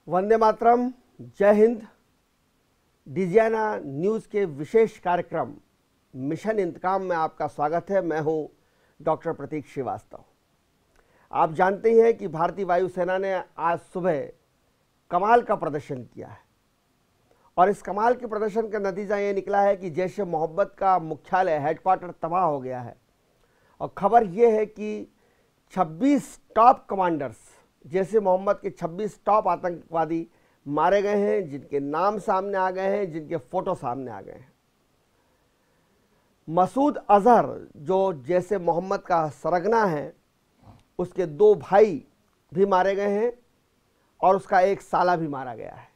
वंदे मातरम, जय हिंद। डिजियाना न्यूज़ के विशेष कार्यक्रम मिशन इंतकाम में आपका स्वागत है। मैं हूं डॉक्टर प्रतीक श्रीवास्तव। आप जानते हैं कि भारतीय वायुसेना ने आज सुबह कमाल का प्रदर्शन किया है और इस कमाल के प्रदर्शन का नतीजा ये निकला है कि जैश ए मोहम्मद का मुख्यालय हेडक्वार्टर तबाह हो गया है। और खबर ये है कि 26 टॉप कमांडर्स, जैश ए मोहम्मद के 26 टॉप आतंकवादी मारे गए हैं, जिनके नाम सामने आ गए हैं, जिनके फोटो सामने आ गए हैं। मसूद अजहर जो जैश ए मोहम्मद का सरगना है, उसके 2 भाई भी मारे गए हैं और उसका एक साला भी मारा गया है।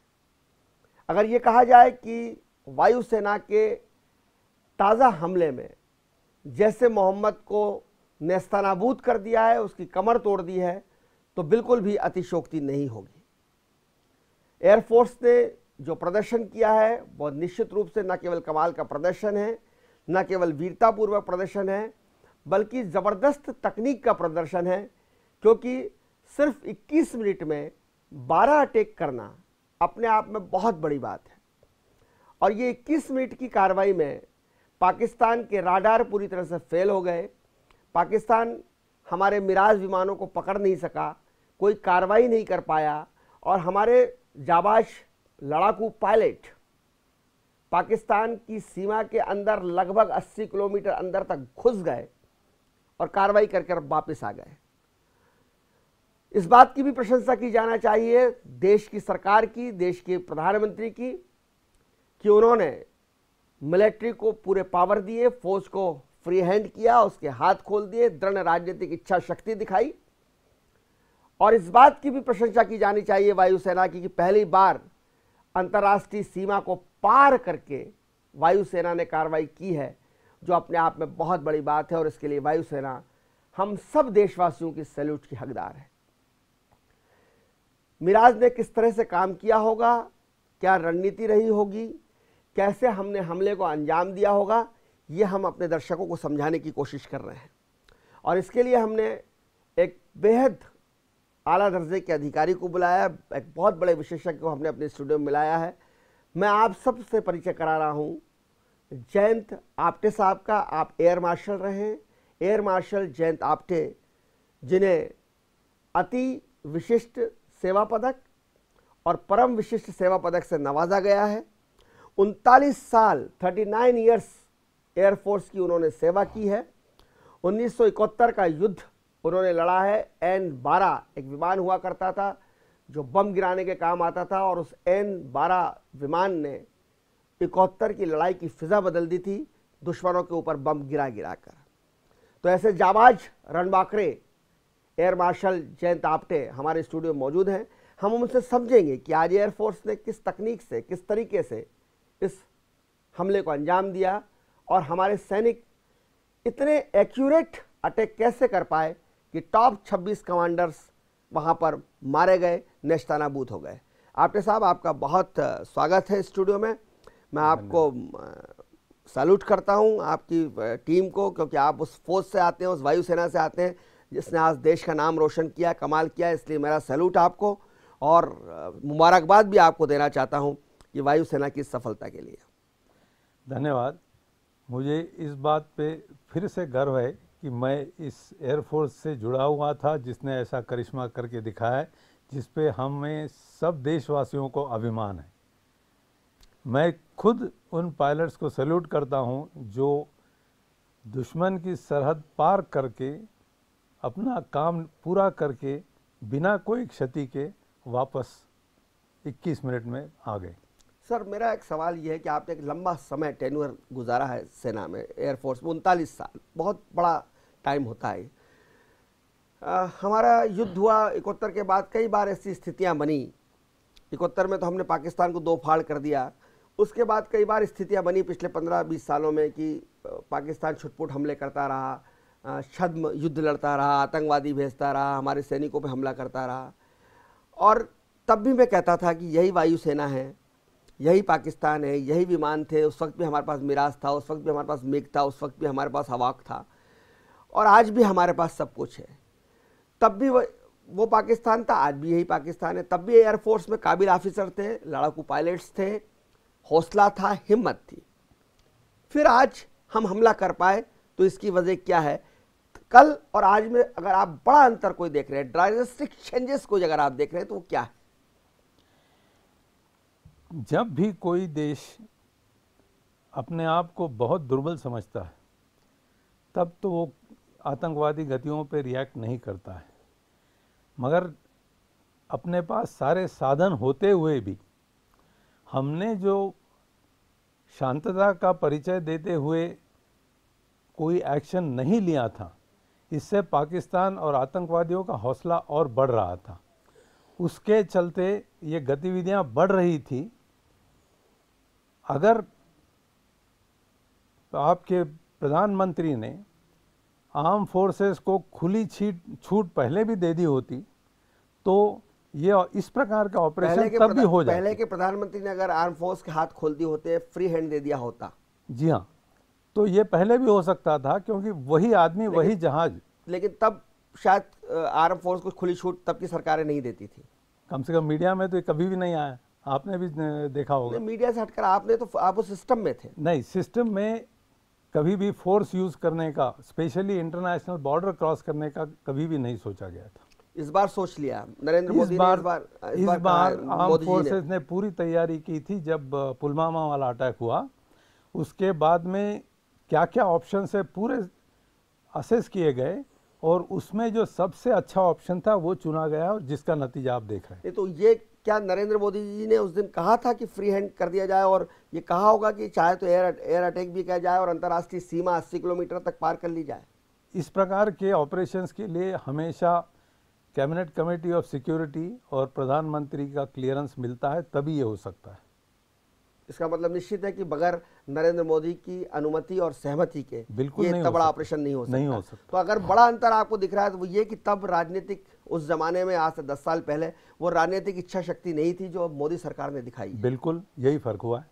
अगर ये कहा जाए कि वायुसेना के ताज़ा हमले में जैश ए मोहम्मद को नेस्तनाबूद कर दिया है, उसकी कमर तोड़ दी है, तो बिल्कुल भी अतिशयोक्ति नहीं होगी। एयरफोर्स ने जो प्रदर्शन किया है वो निश्चित रूप से न केवल कमाल का प्रदर्शन है, न केवल वीरतापूर्वक प्रदर्शन है, बल्कि ज़बरदस्त तकनीक का प्रदर्शन है। क्योंकि सिर्फ 21 मिनट में 12 अटैक करना अपने आप में बहुत बड़ी बात है। और ये 21 मिनट की कार्रवाई में पाकिस्तान के राडार पूरी तरह से फेल हो गए। पाकिस्तान हमारे मिराज विमानों को पकड़ नहीं सका, कोई कार्रवाई नहीं कर पाया और हमारे जाबाज लड़ाकू पायलट पाकिस्तान की सीमा के अंदर लगभग 80 किलोमीटर अंदर तक घुस गए और कार्रवाई करके वापस आ गए। इस बात की भी प्रशंसा की जाना चाहिए देश की सरकार की, देश के प्रधानमंत्री की, कि उन्होंने मिलिट्री को पूरे पावर दिए, फौज को फ्री हैंड किया, उसके हाथ खोल दिए, दृढ़ राजनीतिक इच्छा शक्ति दिखाई। और इस बात की भी प्रशंसा की जानी चाहिए वायुसेना की कि पहली बार अंतर्राष्ट्रीय सीमा को पार करके वायुसेना ने कार्रवाई की है, जो अपने आप में बहुत बड़ी बात है। और इसके लिए वायुसेना हम सब देशवासियों की सैल्यूट की हकदार है। मिराज ने किस तरह से काम किया होगा, क्या रणनीति रही होगी, कैसे हमने हमले को अंजाम दिया होगा, ये हम अपने दर्शकों को समझाने की कोशिश कर रहे हैं। और इसके लिए हमने एक बेहद आला दर्जे के अधिकारी को बुलाया, एक बहुत बड़े विशेषज्ञ को हमने अपने स्टूडियो में मिलाया है। मैं आप सबसे परिचय करा रहा हूँ जयंत आप्टे साहब का। आप एयर मार्शल रहे हैं, एयर मार्शल जयंत आप्टे, जिन्हें अति विशिष्ट सेवा पदक और परम विशिष्ट सेवा पदक से नवाजा गया है। 39 साल 39 ईयर्स एयरफोर्स की उन्होंने सेवा की है। 1971 का युद्ध उन्होंने लड़ा है। N-12 एक विमान हुआ करता था जो बम गिराने के काम आता था, और उस N-12 विमान ने 71 की लड़ाई की फिजा बदल दी थी, दुश्मनों के ऊपर बम गिरा कर। तो ऐसे जाबाज रणबांकरे एयर मार्शल जयंत आप्टे हमारे स्टूडियो में मौजूद हैं। हम उनसे समझेंगे कि आज एयरफोर्स ने किस तकनीक से, किस तरीके से इस हमले को अंजाम दिया और हमारे सैनिक इतने एक्यूरेट अटैक कैसे कर पाए कि टॉप 26 कमांडर्स वहां पर मारे गए, नेस्तनाबूद हो गए। आप्टे साहब, आपका बहुत स्वागत है स्टूडियो में। मैं आपको सैल्यूट करता हूं, आपकी टीम को, क्योंकि आप उस फौज से आते हैं, उस वायुसेना से आते हैं जिसने आज देश का नाम रोशन किया, कमाल किया। इसलिए मेरा सैल्यूट आपको और मुबारकबाद भी आपको देना चाहता हूं कि वायुसेना की सफलता के लिए। धन्यवाद। मुझे इस बात पे फिर से गर्व है कि मैं इस एयरफोर्स से जुड़ा हुआ था जिसने ऐसा करिश्मा करके दिखाया है, जिस पे हमें सब देशवासियों को अभिमान है। मैं खुद उन पायलट्स को सैल्यूट करता हूं जो दुश्मन की सरहद पार करके अपना काम पूरा करके बिना कोई क्षति के वापस 21 मिनट में आ गए। सर, मेरा एक सवाल ये है कि आपने एक लंबा समय टेन्योर गुजारा है सेना में, एयरफोर्स में 39 साल, बहुत बड़ा टाइम होता है। हमारा युद्ध हुआ 71 के बाद, कई बार ऐसी स्थितियां बनी। 71 में तो हमने पाकिस्तान को 2 फाड़ कर दिया। उसके बाद कई बार स्थितियां बनी पिछले 15-20 सालों में कि पाकिस्तान छुटपुट हमले करता रहा, छद्म युद्ध लड़ता रहा, आतंकवादी भेजता रहा, हमारे सैनिकों पे हमला करता रहा। और तब भी मैं कहता था कि यही वायुसेना है, यही पाकिस्तान है, यही विमान थे। उस वक्त भी हमारे पास मिराज था, उस वक्त भी हमारे पास मिग था, उस वक्त भी हमारे पास हवाक था, और आज भी हमारे पास सब कुछ है। तब भी वो पाकिस्तान था, आज भी यही पाकिस्तान है। तब भी एयरफोर्स में काबिल ऑफिसर थे, लड़ाकू पायलट्स थे, हौसला था, हिम्मत थी। फिर आज हम हमला कर पाए, तो इसकी वजह क्या है? कल और आज में अगर आप बड़ा अंतर कोई देख रहे हैं, ड्रास्टिक चेंजेस को अगर आप देख रहे हैं, तो वो क्या है? जब भी कोई देश अपने आप को बहुत दुर्बल समझता है, तब तो वो आतंकवादी गतियों पे रिएक्ट नहीं करता है। मगर अपने पास सारे साधन होते हुए भी हमने जो शांतता का परिचय देते हुए कोई एक्शन नहीं लिया था, इससे पाकिस्तान और आतंकवादियों का हौसला और बढ़ रहा था। उसके चलते ये गतिविधियां बढ़ रही थी। अगर आपके प्रधानमंत्री ने आर्म फोर्सेस को खुली छूट पहले भी दे दी होती, तो ये इस प्रकार का ऑपरेशन तब भी हो जाता। पहले के प्रधानमंत्री ने अगर आर्म फोर्स के हाथ खोल दिए होते, फ्री हैंड दे दिया होता, जी हाँ, तो ये पहले भी हो सकता था, क्योंकि वही आदमी वही जहाज। लेकिन तब शायद आर्म फोर्स को खुली छूट तब की सरकारें नहीं देती थी। कम से कम मीडिया में तो ये कभी भी नहीं आया, आपने भी देखा होगा। मीडिया से हटकर आपने तो, आप उस सिस्टम में थे। नहीं, सिस्टम में कभी भी फोर्स यूज करने का, स्पेशली इंटरनेशनल बॉर्डर क्रॉस करने का कभी भी नहीं सोचा गया था। इस बार सोच लिया नरेंद्र मोदी ने। इस बार आर्म फोर्सेस ने पूरी तैयारी की थी। जब पुलवामा वाला अटैक हुआ, उसके बाद में क्या क्या ऑप्शन है पूरे असेस किए गए, और उसमें जो सबसे अच्छा ऑप्शन था वो चुना गया, और जिसका नतीजा आप देख रहे हैं। तो ये क्या नरेंद्र मोदी जी ने उस दिन कहा था कि फ्री हैंड कर दिया जाए, और ये कहा होगा कि चाहे तो एयर अटैक भी किया जाए और अंतर्राष्ट्रीय सीमा 80 किलोमीटर तक पार कर ली जाए? इस प्रकार के ऑपरेशंस के लिए हमेशा कैबिनेट कमेटी ऑफ सिक्योरिटी और प्रधानमंत्री का क्लियरेंस मिलता है, तभी ये हो सकता है। इसका मतलब निश्चित है कि बगैर नरेंद्र मोदी की अनुमति और सहमति के बिल्कुल ये नहीं इतना हो बड़ा सकता। ऑपरेशन नहीं हो सकता। नहीं हो सकता। तो अगर बड़ा अंतर आपको दिख रहा है, तो वो ये कि तब राजनीतिक, उस जमाने में आज से 10 साल पहले, वो राजनीतिक इच्छा शक्ति नहीं थी जो मोदी सरकार ने दिखाई है। बिल्कुल यही फर्क हुआ है,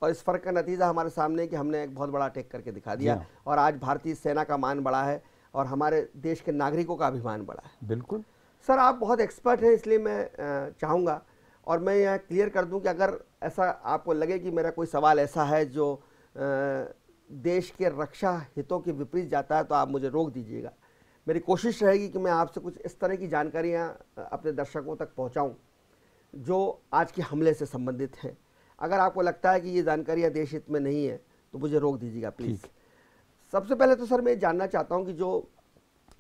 और इस फर्क का नतीजा हमारे सामने है कि हमने एक बहुत बड़ा अटैक करके दिखा दिया, और आज भारतीय सेना का मान बढ़ा है और हमारे देश के नागरिकों का अभिमान बढ़ा है। बिल्कुल सर, आप बहुत एक्सपर्ट हैं, इसलिए मैं चाहूँगा, और मैं यह क्लियर कर दूं कि अगर ऐसा आपको लगे कि मेरा कोई सवाल ऐसा है जो देश के रक्षा हितों के विपरीत जाता है, तो आप मुझे रोक दीजिएगा। मेरी कोशिश रहेगी कि मैं आपसे कुछ इस तरह की जानकारियां अपने दर्शकों तक पहुंचाऊं जो आज के हमले से संबंधित हैं। अगर आपको लगता है कि ये जानकारियां देश हित में नहीं है, तो मुझे रोक दीजिएगा प्लीज़। सबसे पहले तो सर मैं जानना चाहता हूं कि जो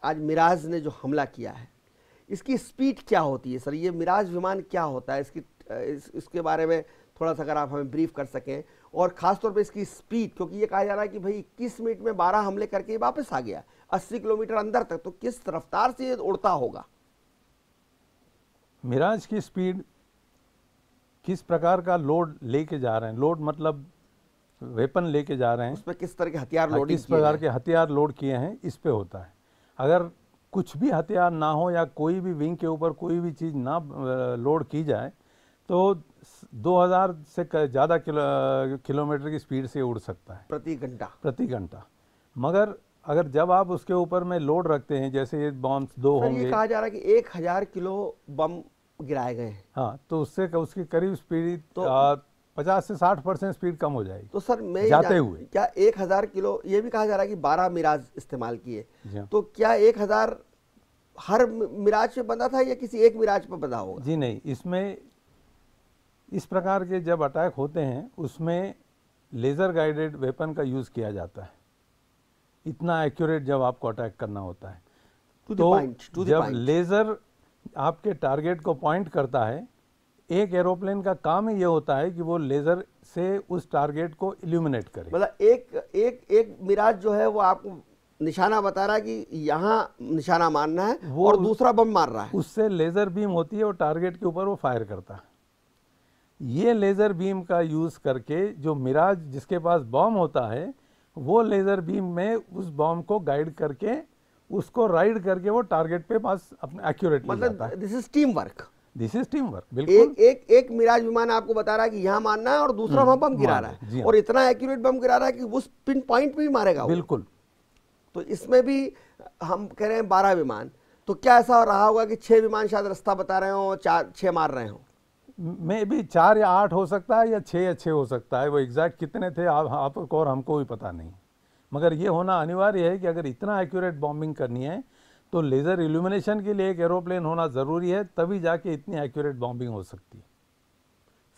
आज मिराज ने जो हमला किया है, इसकी स्पीड क्या होती है सर? ये मिराज विमान क्या होता है? इसके बारे में थोड़ा सा अगर आप हमें ब्रीफ कर सकें, और ख़ासतौर पे इसकी स्पीड, क्योंकि ये कहा जा रहा है कि भाई 21 मिनट में 12 हमले करके ये वापस आ गया 80 किलोमीटर अंदर तक, तो किस रफ्तार से ये उड़ता होगा? मिराज की स्पीड, किस प्रकार का लोड लेके जा रहे हैं, लोड मतलब वेपन लेके जा रहे हैं, उसमें किस तरह के हथियार लोडिंग, किस प्रकार के हथियार लोड किए हैं, इस पे होता है। अगर कुछ भी हथियार ना हो या कोई भी विंग के ऊपर कोई भी चीज़ ना लोड की जाए, तो 2000 से ज़्यादा किलोमीटर की स्पीड से उड़ सकता है प्रति घंटा। मगर अगर जब आप उसके ऊपर में लोड रखते हैं, जैसे ये बॉम्ब्स 2 होंगे, ये कहा जा रहा है कि 1000 किलो बम गिराए गए हैं। हाँ, तो उससे उसकी करीब स्पीड तो 50 से 60% स्पीड कम हो जाएगी। तो सर मैं जाते हुए क्या 1000 किलो, ये भी कहा जा रहा है कि 12 मिराज इस्तेमाल किए, तो क्या 1000 हर मिराज पे बंधा था या किसी एक मिराज पे बंधा होगा? जी नहीं, इसमें इस प्रकार के जब अटैक होते हैं उसमें लेज़र गाइडेड वेपन का यूज़ किया जाता है, इतना एक्यूरेट जब आपको अटैक करना होता है। तो जब लेज़र आपके टारगेट को पॉइंट करता है, एक एरोप्लेन का काम ही ये होता है कि वो लेज़र से उस टारगेट को इल्यूमिनेट करे। मतलब एक मिराज जो है वो आपको निशाना बता रहा है कि यहाँ निशाना मारना है, और दूसरा बम मार रहा है, उससे लेज़र बीम होती है और टारगेट के ऊपर वो फायर करता है। ये लेज़र बीम का यूज़ करके जो मिराज जिसके पास बॉम्ब होता है, वो लेज़र बीम में उस बॉम्ब को गाइड करके उसको राइड करके वो टारगेट पे पास अपने एक्यूरेट ले जाता है। This is team work. बिल्कुल। एक मिराज विमान आपको बता रहा है कि यहाँ मारना है और दूसरा वहां बम गिरा रहा है, और इतना एक्यूरेट बम गिरा रहा है कि उस पिन पॉइंट पे भी मारेगा। बिल्कुल। तो इसमें भी हम कह रहे हैं 12 विमान, तो क्या ऐसा रहा होगा कि 6 विमान शायद रास्ता बता रहे हो, 4-6 मार रहे हो? मे भी 4 या 8 हो सकता है, या 6 हो सकता है। वो एग्जैक्ट कितने थे आपको और हमको भी पता नहीं। मगर ये होना अनिवार्य है कि अगर इतना एक्यूरेट बॉम्बिंग करनी है तो लेज़र इल्यूमिनेशन के लिए एक एरोप्लेन होना ज़रूरी है, तभी जाके इतनी एक्यूरेट बॉम्बिंग हो सकती है।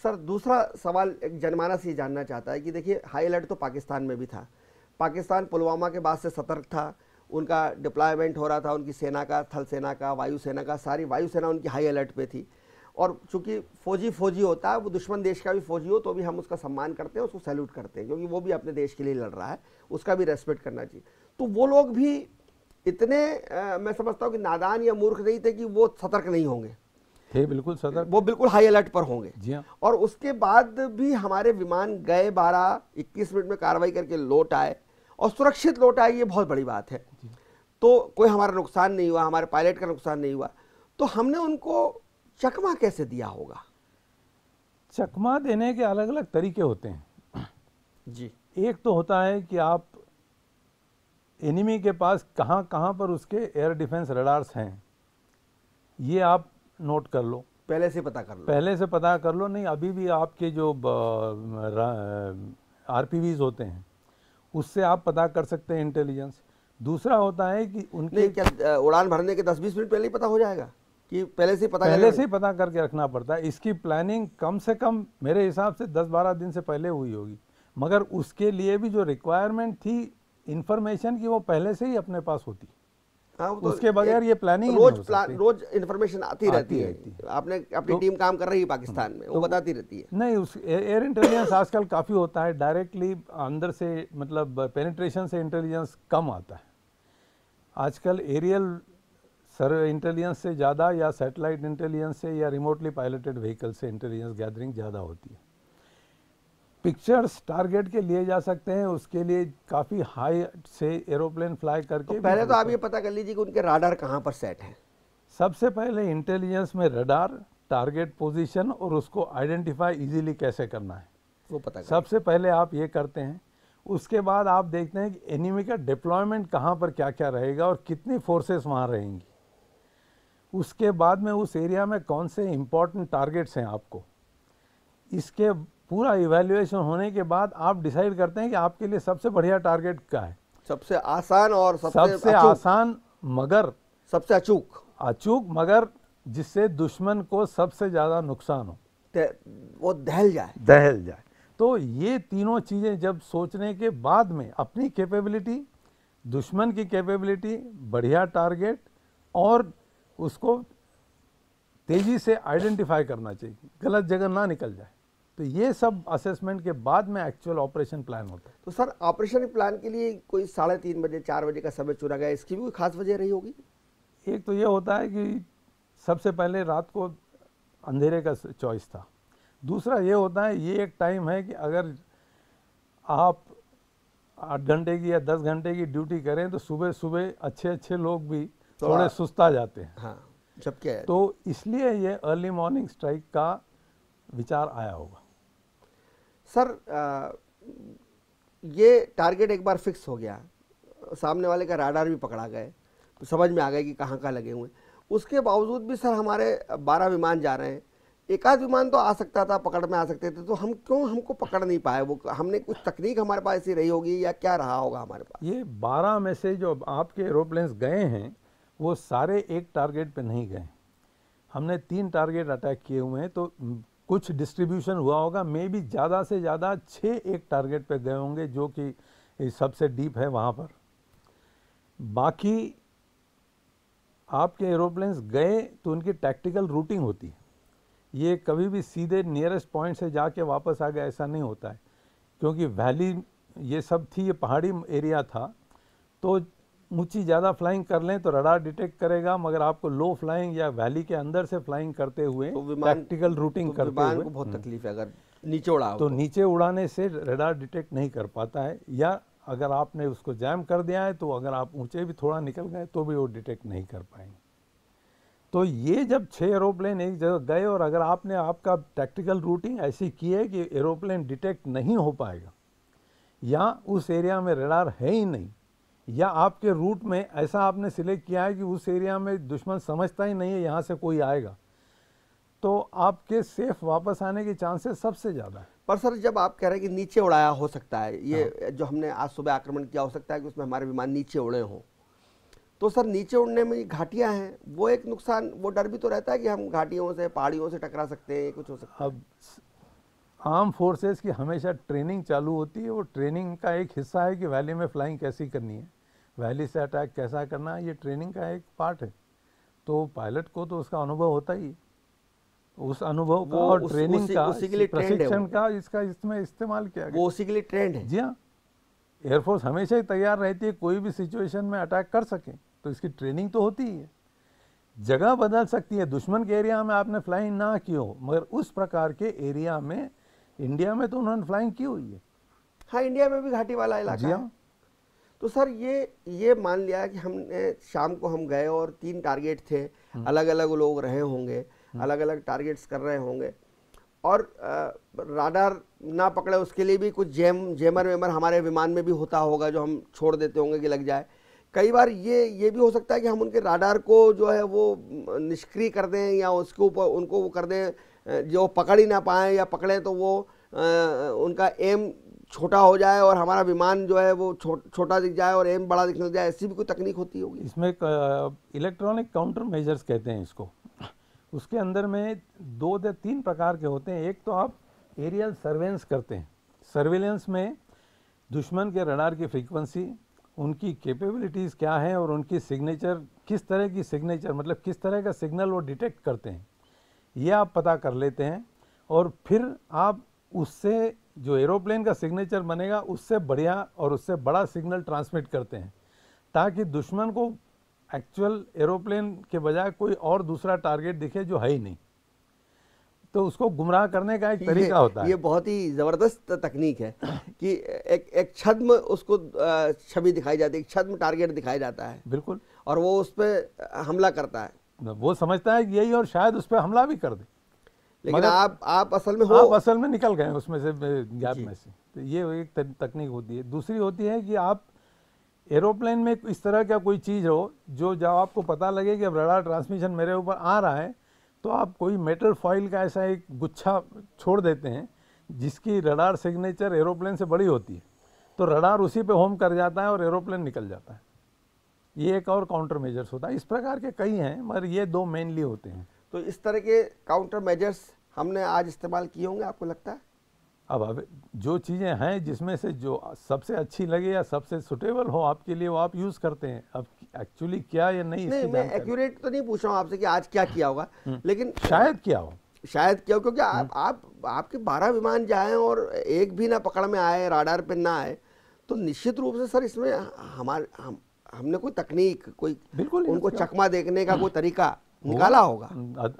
सर दूसरा सवाल एक जनमानस ये जानना चाहता है कि देखिए हाई अलर्ट तो पाकिस्तान में भी था। पाकिस्तान पुलवामा के बाद से सतर्क था, उनका डिप्लॉयमेंट हो रहा था, उनकी सेना का, थल सेना का, वायुसेना का, सारी वायुसेना उनकी हाई अलर्ट पे थी। और चूंकि फौजी होता है, वो दुश्मन देश का भी फौजी हो तो भी हम उसका सम्मान करते हैं, उसको सैल्यूट करते हैं, क्योंकि वो भी अपने देश के लिए लड़ रहा है, उसका भी रेस्पेक्ट करना चाहिए। तो वो लोग भी इतने मैं समझता हूँ कि नादान या मूर्ख नहीं थे कि वो सतर्क नहीं होंगे, थे बिल्कुल सतर्क, वो बिल्कुल हाई अलर्ट पर होंगे। जी हाँ। और उसके बाद भी हमारे विमान गए, 12-21 मिनट में कार्रवाई करके लौट आए और सुरक्षित लौट आए, ये बहुत बड़ी बात है। तो कोई हमारा नुकसान नहीं हुआ, हमारे पायलट का नुकसान नहीं हुआ। तो हमने उनको चकमा कैसे दिया होगा? चकमा देने के अलग अलग तरीके होते हैं जी। एक तो होता है कि आप एनिमी के पास कहाँ कहाँ पर उसके एयर डिफेंस रडार्स हैं, ये आप नोट कर लो, पहले से पता कर लो। पहले से पता कर लो। नहीं, अभी भी आपके जो आरपीवीज होते हैं उससे आप पता कर सकते हैं इंटेलिजेंस। दूसरा होता है कि उनके नहीं, क्या उड़ान भरने के 10-20 मिनट पहले ही पता हो जाएगा कि पहले से ही पता करके रखना पड़ता है। इसकी प्लानिंग कम से कम मेरे हिसाब से 10-12 दिन से पहले हुई होगी, मगर उसके लिए भी जो रिक्वायरमेंट थी इंफॉर्मेशन की, वो पहले से ही अपने पास होती। हाँ, तो उसके बगैर ये प्लानिंग रोज इन्फॉर्मेशन आती रहती है। आपने अपनी टीम काम कर रही है पाकिस्तान में, वो बताती रहती है। नहीं, उस एयर इंटेलिजेंस आजकल काफ़ी होता है, डायरेक्टली अंदर से मतलब पेनिट्रेशन से इंटेलिजेंस कम आता है। आजकल एरियल इंटेलिजेंस से ज़्यादा या सैटेलाइट इंटेलिजेंस से या रिमोटली पायलटेड व्हीकल से इंटेलिजेंस गैदरिंग ज़्यादा होती है। पिक्चर्स टारगेट के लिए जा सकते हैं, उसके लिए काफ़ी हाई से एरोप्लेन फ्लाई करके। तो पहले तो आप ये पता कर लीजिए कि उनके राडार कहाँ पर सेट हैं। सबसे पहले इंटेलिजेंस में रडार, टारगेट पोजीशन और उसको आइडेंटिफाई इजीली कैसे करना है वो पता सबसे पहले आप ये करते हैं। उसके बाद आप देखते हैं कि एनिमी का डिप्लॉयमेंट कहाँ पर क्या क्या रहेगा और कितनी फोर्सेस वहाँ रहेंगी। उसके बाद में उस एरिया में कौन से इंपॉर्टेंट टारगेट्स हैं आपको, इसके पूरा इवैल्यूएशन होने के बाद आप डिसाइड करते हैं कि आपके लिए सबसे बढ़िया टारगेट क्या है, सबसे आसान और सबसे आसान मगर सबसे अचूक मगर जिससे दुश्मन को सबसे ज़्यादा नुकसान हो, वो दहल जाए। तो ये तीनों चीज़ें जब सोचने के बाद में अपनी कैपेबिलिटी, दुश्मन की कैपेबिलिटी, बढ़िया टारगेट और उसको तेज़ी से आइडेंटिफाई करना चाहिए, गलत जगह ना निकल जाए, तो ये सब असेसमेंट के बाद में एक्चुअल ऑपरेशन प्लान होता है। तो सर ऑपरेशन प्लान के लिए कोई 3:30 बजे 4 बजे का समय चुना गया, इसकी भी कोई खास वजह रही होगी? एक तो ये होता है कि सबसे पहले रात को अंधेरे का चॉइस था। दूसरा ये होता है, ये एक टाइम है कि अगर आप 8 घंटे की या 10 घंटे की ड्यूटी करें तो सुबह सुबह अच्छे लोग भी थोड़े सुस्ता जाते हैं। हाँ, जब क्या है तो इसलिए ये अर्ली मॉर्निंग स्ट्राइक का विचार आया होगा। सर ये टारगेट एक बार फिक्स हो गया, सामने वाले का राडार भी पकड़ा गए, तो समझ में आ गया कि कहाँ कहाँ लगे हुए। उसके बावजूद भी सर हमारे 12 विमान जा रहे हैं, एक आध विमान तो आ सकता था, पकड़ में आ सकते थे, तो हमको पकड़ नहीं पाए? वो हमने कुछ तकनीक हमारे पास ऐसी रही होगी या क्या रहा होगा हमारे पास? ये 12 में से जो आपके एरोप्लेन्स गए हैं वो सारे एक टारगेट पे नहीं गए। हमने 3 टारगेट अटैक किए हुए हैं, तो कुछ डिस्ट्रीब्यूशन हुआ होगा, मे बी ज़्यादा से ज़्यादा 6 एक टारगेट पे गए होंगे जो कि सबसे डीप है वहाँ पर। बाकी आपके एरोप्लेन्स गए तो उनकी टैक्टिकल रूटिंग होती है, ये कभी भी सीधे नियरेस्ट पॉइंट से जाके वापस आ गया ऐसा नहीं होता है, क्योंकि वैली ये सब थी, ये पहाड़ी एरिया था, तो ऊंची ज़्यादा फ्लाइंग कर लें तो रडार डिटेक्ट करेगा, मगर आपको लो फ्लाइंग या वैली के अंदर से फ्लाइंग करते हुए टैक्टिकल रूटिंग करते हुए को बहुत तकलीफ है अगर नीचे उड़ा हो तो नीचे उड़ाने से रडार डिटेक्ट नहीं कर पाता है, या अगर आपने उसको जैम कर दिया है तो अगर आप ऊंचे भी थोड़ा निकल गए तो भी वो डिटेक्ट नहीं कर पाएंगे। तो ये जब 6 एरोप्लेन एक जगह गए और अगर आपने आपका टैक्टिकल रूटिंग ऐसी की है कि एरोप्लेन डिटेक्ट नहीं हो पाएगा या उस एरिया में रडार है ही नहीं, या आपके रूट में ऐसा आपने सिलेक्ट किया है कि उस एरिया में दुश्मन समझता ही नहीं है यहाँ से कोई आएगा, तो आपके सेफ वापस आने के चांसेस सबसे ज़्यादा है। पर सर जब आप कह रहे हैं कि नीचे उड़ाया हो सकता है, ये जो हमने आज सुबह आक्रमण किया हो सकता है कि उसमें हमारे विमान नीचे उड़े हों, तो सर नीचे उड़ने में घाटियां हैं, वो एक नुकसान, वो डर भी तो रहता है कि हम घाटियों से पहाड़ियों से टकरा सकते हैं, कुछ हो सकता है। अब आर्म फोर्सेस की हमेशा ट्रेनिंग चालू होती है, वो ट्रेनिंग का एक हिस्सा है कि वैली में फ्लाइंग कैसी करनी है, वैली से अटैक कैसा करना है, ये ट्रेनिंग का एक पार्ट है। तो पायलट को तो उसका अनुभव होता ही है, उस अनुभव का और ट्रेनिंग का, प्रशिक्षण का इसका इसमें इस्तेमाल किया गया, वो उसी के लिए ट्रेंड है। जी हाँ, एयरफोर्स हमेशा ही तैयार रहती है कोई भी सिचुएशन में अटैक कर सके, तो इसकी ट्रेनिंग तो होती ही है। जगह बदल सकती है, दुश्मन के एरिया में आपने फ्लाइंग ना की हो, मगर उस प्रकार के एरिया में इंडिया में तो उन्होंने फ्लाइंग की हुई है। हाँ, इंडिया में भी घाटी वाला इलाका है। तो सर ये मान लिया कि हमने शाम को हम गए और 3 टारगेट थे, अलग अलग लोग रहे होंगे, अलग अलग टारगेट्स कर रहे होंगे, और राडार ना पकड़े उसके लिए भी कुछ जेमर वेमर हमारे विमान में भी होता होगा जो हम छोड़ देते होंगे कि लग जाए। कई बार ये भी हो सकता है कि हम उनके राडार को जो है वो निष्क्रिय कर दें या उसके ऊपर उनको वो कर दें जो पकड़ ही ना पाएँ, या पकड़ें तो वो उनका एम छोटा हो जाए और हमारा विमान जो है वो छोटा दिख जाए और एम बड़ा दिखने जाए, ऐसी भी कोई तकनीक होती होगी? इसमें इलेक्ट्रॉनिक काउंटर मेजर्स कहते हैं इसको। उसके अंदर में 2 या 3 प्रकार के होते हैं। एक तो आप एरियल सर्वेलेंस करते हैं, सर्वेलेंस में दुश्मन के रडार की फ्रीक्वेंसी, उनकी कैपेबिलिटीज़ क्या है और उनकी सिग्नेचर, किस तरह की सिग्नेचर मतलब किस तरह का सिग्नल वो डिटेक्ट करते हैं, ये आप पता कर लेते हैं। और फिर आप उससे जो एरोप्लेन का सिग्नेचर बनेगा उससे बढ़िया और उससे बड़ा सिग्नल ट्रांसमिट करते हैं, ताकि दुश्मन को एक्चुअल एरोप्लेन के बजाय कोई और दूसरा टारगेट दिखे जो है ही नहीं, तो उसको गुमराह करने का एक तरीका होता है। ये बहुत ही ज़बरदस्त तकनीक है कि एक छद्म उसको छवि दिखाई जाती है, एक छद्म टारगेट दिखाया जाता है, बिल्कुल, और वो उस पर हमला करता है। वो समझता है कि यही, और शायद उस पर हमला भी कर दे, लेकिन आप असल में हो, आप असल में निकल गए उसमें से, गैप में से। तो ये एक तकनीक होती है। दूसरी होती है कि आप एरोप्लेन में इस तरह का कोई चीज़ हो जो जब आपको पता लगे कि अब रडार ट्रांसमिशन मेरे ऊपर आ रहा है, तो आप कोई मेटल फॉइल का ऐसा एक गुच्छा छोड़ देते हैं जिसकी रडार सिग्नेचर एरोप्लेन से बड़ी होती है, तो रडार उसी पे होम कर जाता है और एरोप्लेन निकल जाता है। ये एक और काउंटर मेजर्स होता है। इस प्रकार के कई हैं, मगर ये 2 मेनली होते हैं। तो इस तरह के काउंटर मेजर्स हमने आज इस्तेमाल किए होंगे, आपको लगता है? अब जो चीज़ें हैं जिसमें से जो सबसे अच्छी लगे या सबसे सुटेबल हो आपके लिए, वो आप यूज़ करते हैं। अब एक्चुअली क्या या नहीं, नहीं, मैं एक्यूरेट तो नहीं पूछ रहा हूँ आपसे कि आज क्या किया होगा, लेकिन शायद क्या हो, क्योंकि आपके 12 विमान जाएं और एक भी ना पकड़ में आए, राडार पे ना आए, तो निश्चित रूप से सर इसमें हमने कोई तकनीक, कोई बिल्कुल उनको चकमा देखने का कोई तरीका निकाला होगा।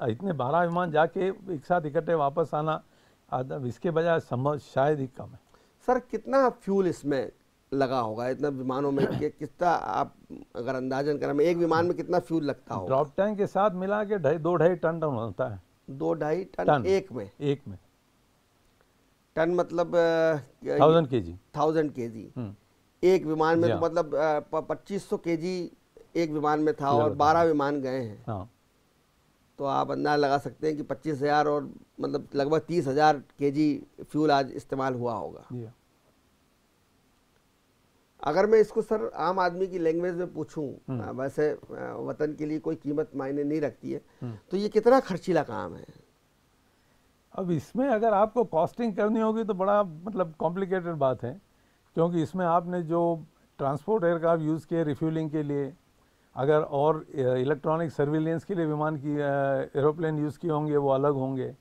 इतने 12 विमान जाके एक साथ इकट्ठे वापस आना, इसके बजाय संभव शायद ही कम है। सर कितना फ्यूल इसमें लगा होगा इतना विमानों में? कितना आप अगर अंदाजन करें, एक विमान में कितना फ्यूल लगता होगा? ड्रॉप टैंक के साथ मिला के 2-2.5 टन होता है। 2-2.5 टन एक में? एक में। टन मतलब 1000 केजी। 1000 केजी एक विमान में, तो मतलब 2500 केजी एक विमान में था, और 12 विमान गए हैं। हाँ, तो आप अंदाजा लगा सकते हैं कि 25,000 और मतलब लगभग 30,000 केजी फ्यूल आज इस्तेमाल हुआ होगा। अगर मैं इसको सर आम आदमी की लैंग्वेज में पूछूं, वैसे वतन के लिए कोई कीमत मायने नहीं रखती है, तो ये कितना खर्चीला काम है? अब इसमें अगर आपको कॉस्टिंग करनी होगी तो बड़ा मतलब कॉम्प्लिकेटेड बात है, क्योंकि इसमें आपने जो ट्रांसपोर्ट एयरक्राफ्ट यूज़ किए रिफ्यूलिंग के लिए, अगर और इलेक्ट्रॉनिक सर्विलेंस के लिए विमान की एरोप्लेन यूज़ किए होंगे वो अलग होंगे।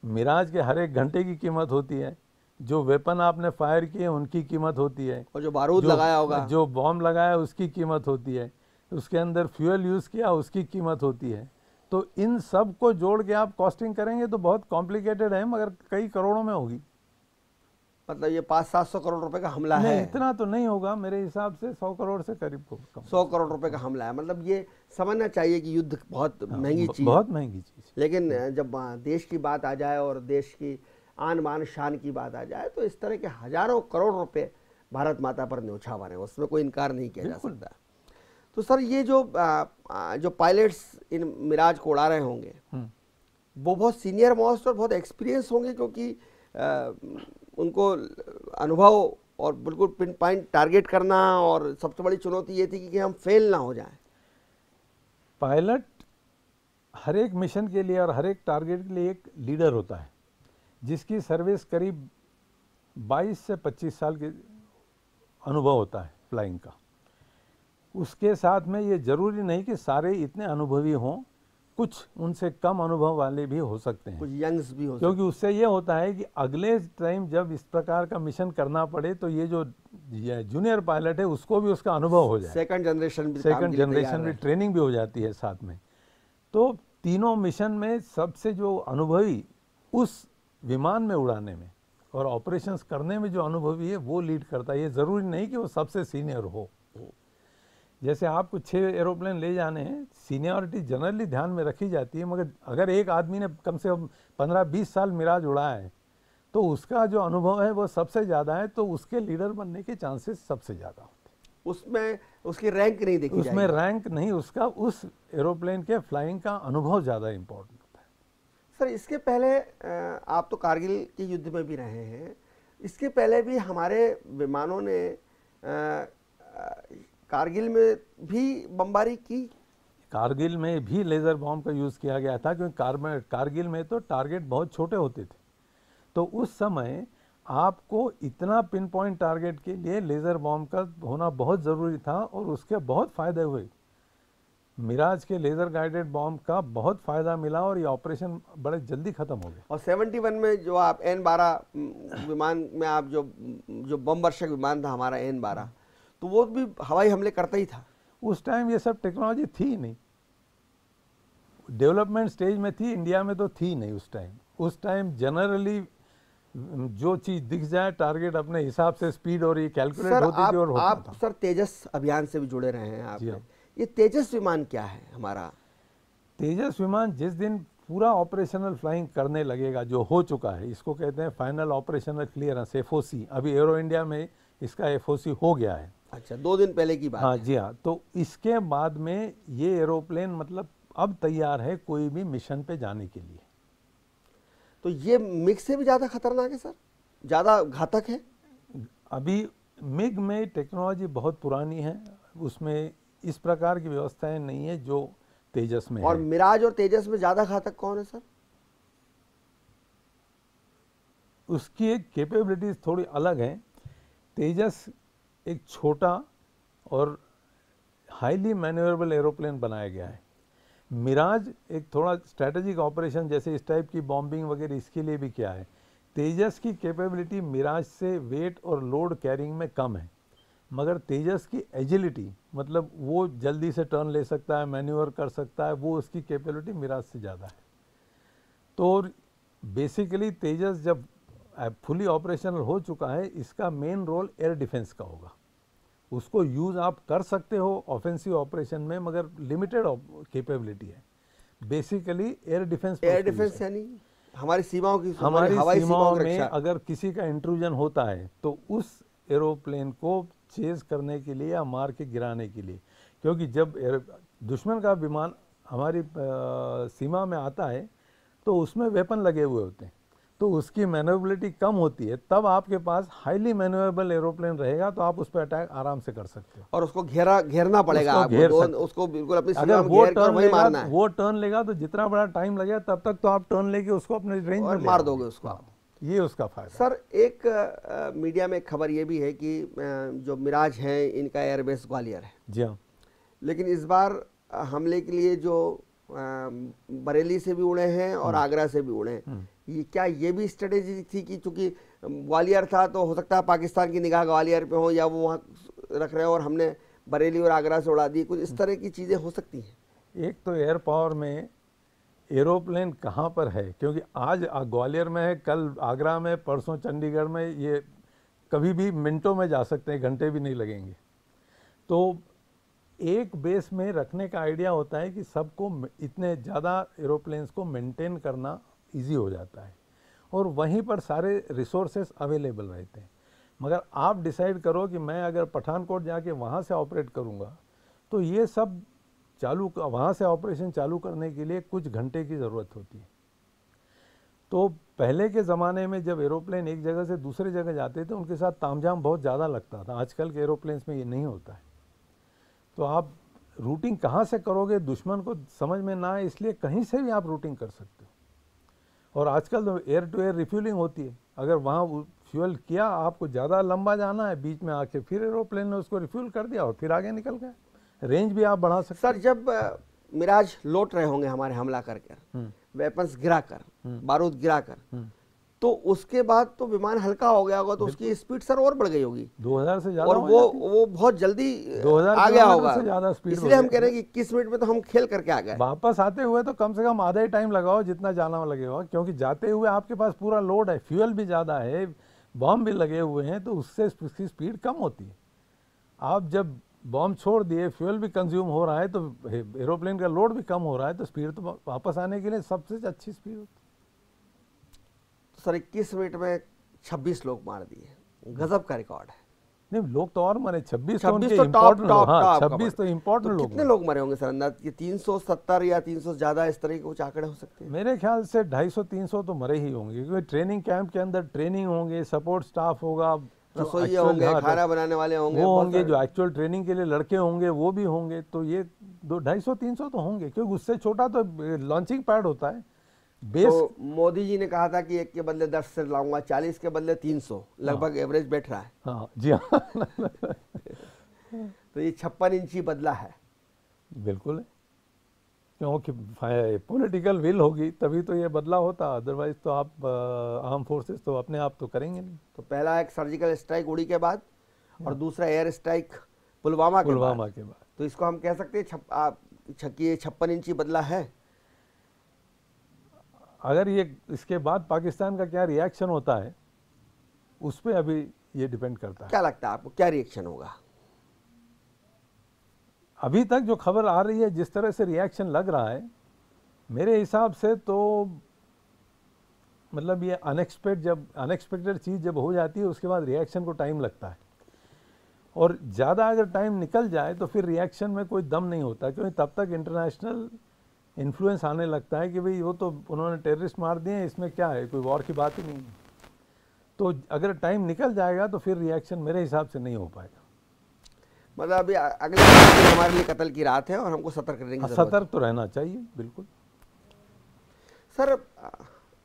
मिराज के हर एक घंटे की कीमत होती है, जो वेपन आपने फायर किए उनकी कीमत होती है, और जो बारूद लगाया होगा, जो बॉम्ब लगाया उसकी कीमत होती है, उसके अंदर फ्यूल यूज़ किया उसकी कीमत होती है। तो इन सब को जोड़ के आप कॉस्टिंग करेंगे तो बहुत कॉम्प्लिकेटेड है, मगर कई करोड़ों में होगी। मतलब ये 500-700 करोड़ रुपए का हमला है? इतना तो नहीं होगा मेरे हिसाब से, 100 करोड़ से करीब को 100 करोड़ रुपए का हमला है। मतलब ये समझना चाहिए कि युद्ध बहुत महंगी चीज़, बहुत महंगी चीज़। लेकिन जब देश की बात आ जाए और देश की आन बान शान की बात आ जाए, तो इस तरह के हजारों करोड़ रुपए भारत माता पर न्योछावर है, उसमें कोई इनकार नहीं किया जा बिल्कुल। सकता। तो सर ये जो पायलट्स इन मिराज को उड़ा रहे होंगे वो बहुत सीनियर मोस्ट और बहुत एक्सपीरियंस होंगे, क्योंकि उनको अनुभव और बिल्कुल पिन पॉइंट टारगेट करना, और सबसे बड़ी चुनौती ये थी कि हम फेल ना हो जाएं। पायलट हर एक मिशन के लिए और हर एक टारगेट के लिए एक लीडर होता है, जिसकी सर्विस करीब 22 से 25 साल के अनुभव होता है फ्लाइंग का। उसके साथ में ये ज़रूरी नहीं कि सारे इतने अनुभवी हों, कुछ उनसे कम अनुभव वाले भी हो सकते हैं, कुछ यंग्स भी हो क्योंकि उससे ये होता है कि अगले टाइम जब इस प्रकार का मिशन करना पड़े तो ये जो जूनियर पायलट है उसको भी उसका अनुभव हो जाए, सेकंड जनरेशन भी, सेकंड जनरेशन भी ट्रेनिंग भी हो जाती है साथ में। तो तीनों मिशन में सबसे जो अनुभवी उस विमान में उड़ाने में और ऑपरेशंस करने में जो अनुभवी है वो लीड करता है। ये ज़रूरी नहीं कि वो सबसे सीनियर हो। जैसे आपको 6 एरोप्लेन ले जाने हैं, सीनियरिटी जनरली ध्यान में रखी जाती है, मगर अगर एक आदमी ने कम से कम 15-20 साल मिराज उड़ाया है तो उसका जो अनुभव है वो सबसे ज़्यादा है, तो उसके लीडर बनने के चांसेस सबसे ज़्यादा होते हैं। उसमें उसकी रैंक नहीं देखी उसमें रैंक नहीं, उसका उस एरोप्लेन के फ्लाइंग का अनुभव ज़्यादा इम्पोर्टेंट होता है। सर इसके पहले आप तो कारगिल के युद्ध में भी रहे हैं, इसके पहले भी हमारे विमानों ने कारगिल में भी बमबारी की। कारगिल में भी लेज़र बॉम्ब का यूज़ किया गया था, क्योंकि कारगिल में तो टारगेट बहुत छोटे होते थे, तो उस समय आपको इतना पिन पॉइंट टारगेट के लिए लेज़र बॉम्ब का होना बहुत ज़रूरी था, और उसके बहुत फ़ायदे हुए। मिराज के लेज़र गाइडेड बॉम्ब का बहुत फ़ायदा मिला और ये ऑपरेशन बड़े जल्दी ख़त्म हो गया। और 71 में जो आप N-12 विमान में आप जो बम वर्षक विमान था हमारा N-12, तो वो भी हवाई हमले करता ही था। उस टाइम ये सब टेक्नोलॉजी थी ही नहीं, डेवलपमेंट स्टेज में थी, इंडिया में तो थी नहीं उस टाइम जनरली जो चीज़ दिख जाए टारगेट अपने हिसाब से स्पीड और ये कैलकुलेट होती थी और होता था। सर तेजस अभियान से भी जुड़े रहे हैं आप। जी हाँ। ये तेजस विमान क्या है हमारा? तेजस विमान जिस दिन पूरा ऑपरेशनल फ्लाइंग करने लगेगा, जो हो चुका है, इसको कहते हैं फाइनल ऑपरेशनल क्लियरेंस, FOC। अभी एरो इंडिया में इसका FOC हो गया है। अच्छा, 2 दिन पहले की बात हाँ है। जी हाँ। तो इसके बाद में ये एरोप्लेन मतलब अब तैयार है कोई भी मिशन पे जाने के लिए। तो ये मिग से भी ज़्यादा खतरनाक है सर, ज़्यादा घातक है? अभी मिग में टेक्नोलॉजी बहुत पुरानी है, उसमें इस प्रकार की व्यवस्थाएं नहीं है जो तेजस में और है। मिराज और तेजस में ज़्यादा घातक कौन है सर? उसकी एक कैपेबिलिटीज थोड़ी अलग है। तेजस एक छोटा और हाईली मैन्यूरेबल एरोप्लेन बनाया गया है। मिराज एक थोड़ा स्ट्रैटेजिक ऑपरेशन जैसे इस टाइप की बॉम्बिंग वगैरह इसके लिए भी किया है। तेजस की कैपेबिलिटी मिराज से वेट और लोड कैरिंग में कम है, मगर तेजस की एजिलिटी मतलब वो जल्दी से टर्न ले सकता है, मैन्यूवर कर सकता है, वो उसकी कैपेबिलिटी मिराज से ज़्यादा है। तो बेसिकली तेजस जब फुली ऑपरेशनल हो चुका है, इसका मेन रोल एयर डिफेंस का होगा। उसको यूज़ आप कर सकते हो ऑफेंसिव ऑपरेशन में, मगर लिमिटेड कैपेबिलिटी है। बेसिकली एयर डिफेंस यानी हमारी सीमाओं की, हमारी हवाई सीमाओं में अगर किसी का इंट्रूजन होता है तो उस एरोप्लेन को चेज करने के लिए या मार के गिराने के लिए, क्योंकि जब दुश्मन का विमान हमारी सीमा में आता है तो उसमें वेपन लगे हुए होते हैं, तो उसकी मैन्यूरेबिलिटी कम होती है। तब आपके पास हाईली मैन्यूरेबल एरोप्लेन रहेगा तो आप उस पर अटैक आराम से कर सकते हो, और उसको घेरना पड़ेगा, उसको बिल्कुल अपनी सीमा में घेर कर वही मारना है। वो टर्न लेगा तो जितना बड़ा टाइम लगेगा तब तक तो आप टर्न लेके उसको अपने रेंज में मार दोगे उसको आप। ये उसका फायदा। सर एक मीडिया में खबर ये भी है कि जो मिराज है इनका एयरबेस ग्वालियर है। जी हाँ। लेकिन इस बार हमले के लिए जो बरेली से भी उड़े हैं और आगरा से भी उड़े हैं, ये भी स्ट्रेटेजी थी कि चूंकि ग्वालियर था तो हो सकता है पाकिस्तान की निगाह ग्वालियर पे हो या वो वहाँ रख रहे हो और हमने बरेली और आगरा से उड़ा दी, कुछ इस तरह की चीज़ें हो सकती हैं? एक तो एयर पावर में एरोप्लेन कहाँ पर है, क्योंकि आज ग्वालियर में है, कल आगरा में, परसों चंडीगढ़ में, ये कभी भी मिनटों में जा सकते हैं, घंटे भी नहीं लगेंगे। तो एक बेस में रखने का आइडिया होता है कि सबको इतने ज़्यादा एरोप्लेन्स को मेंटेन करना इजी हो जाता है और वहीं पर सारे रिसोर्सेस अवेलेबल रहते हैं। मगर आप डिसाइड करो कि मैं अगर पठानकोट जाके वहाँ से ऑपरेट करूँगा तो ये सब वहाँ से ऑपरेशन चालू करने के लिए कुछ घंटे की ज़रूरत होती है। तो पहले के ज़माने में जब एरोप्लेन एक जगह से दूसरे जगह जाते थे उनके साथ तामझाम बहुत ज़्यादा लगता था। आजकल के एरोप्लेन्स में ये नहीं होता है। तो आप रूटिंग कहाँ से करोगे, दुश्मन को समझ में ना आए, इसलिए कहीं से भी आप रूटिंग कर सकते हो। और आजकल तो एयर टू एयर रिफ्यूलिंग होती है। अगर वहाँ फ्यूल किया, आपको ज़्यादा लंबा जाना है, बीच में आके फिर एरोप्लेन ने उसको रिफ्यूल कर दिया और फिर आगे निकल गए। रेंज भी आप बढ़ा सकते सर जब मिराज लौट रहे होंगे हमारे हमला करके, वेपन्स गिराकर, बारूद गिराकर, तो उसके बाद तो विमान हल्का हो गया होगा, तो उसकी स्पीड सर और बढ़ गई होगी 2000 से ज़्यादा, और वो बहुत जल्दी 2000 आ गया होगा। से ज़्यादा स्पीड, इसलिए हम कह रहे हैं कि 21 मिनट में तो हम खेल करके आ गए। वापस आते हुए तो कम से कम आधा ही टाइम लगाओ जितना जाना लगेगा, क्योंकि जाते हुए आपके पास पूरा लोड है, फ्यूल भी ज़्यादा है, बॉम्ब भी लगे हुए हैं, तो उससे उसकी स्पीड कम होती है। आप जब बॉम्ब छोड़ दिए, फ्यूल भी कंज्यूम हो रहा है, तो एरोप्लेन का लोड भी कम हो रहा है, तो स्पीड तो वापस आने के लिए सबसे अच्छी स्पीड होती है। तो सर 21 मिनट में 26 लोग मार दिए, गजब का रिकॉर्ड है। नहीं, लोग तो और मरे, 26 तो उनके टॉप इम्पोर्टेंट लोग, टॉप हाँ, टॉप 26 तो इम्पोर्टेंट लोग। कितने लोग मरे होंगे सर अंदाज? ये 370 या 300 ज्यादा, इस तरह के कुछ आंकड़े हो सकते हैं? मेरे ख्याल से 250-300 तो मरे ही होंगे, क्योंकि ट्रेनिंग कैंप के अंदर ट्रेनिंग होंगे, सपोर्ट स्टाफ होगा, रसोइया होंगे, खाना बनाने वाले होंगे, वो होंगे, जो एक्चुअल ट्रेनिंग के लिए लड़के होंगे वो भी होंगे। तो ये 250-300 तो होंगे, क्योंकि उससे छोटा तो लॉन्चिंग पैड होता है बेस। तो मोदी जी ने कहा था कि 1 के बदले 10 से लाऊंगा, 40 के बदले 300 लगभग एवरेज बैठ रहा है। हाँ जी हाँ तो ये 56 इंची बदला है। बिल्कुल है, क्योंकि पॉलिटिकल विल होगी तभी तो ये बदला होता, अदरवाइज तो आप आर्म फोर्सेस तो अपने आप तो करेंगे नहीं। तो पहला एक सर्जिकल स्ट्राइक उड़ी के बाद और दूसरा एयर स्ट्राइक पुलवामा के बाद। तो इसको हम कह सकते हैं 56 इंची बदला है। अगर ये इसके बाद पाकिस्तान का क्या रिएक्शन होता है उस पर अभी ये डिपेंड करता है। क्या लगता है आपको, क्या रिएक्शन होगा? अभी तक जो खबर आ रही है, जिस तरह से रिएक्शन लग रहा है, मेरे हिसाब से तो मतलब ये अनएक्सपेक्टेड चीज़ जब हो जाती है उसके बाद रिएक्शन को टाइम लगता है, और ज़्यादा अगर टाइम निकल जाए तो फिर रिएक्शन में कोई दम नहीं होता, क्योंकि तब तक इंटरनेशनल इन्फ्लुएंस आने लगता है कि भाई वो तो उन्होंने टेररिस्ट मार दिए, इसमें क्या है, कोई वॉर की बात ही नहीं है। तो अगर टाइम निकल जाएगा तो फिर रिएक्शन मेरे हिसाब से नहीं हो पाएगा। मतलब अभी अगले दिन हमारे लिए कत्ल की रात है और हमको सतर्क रहने की जरूरत है। सतर्क तो रहना चाहिए, बिल्कुल। सर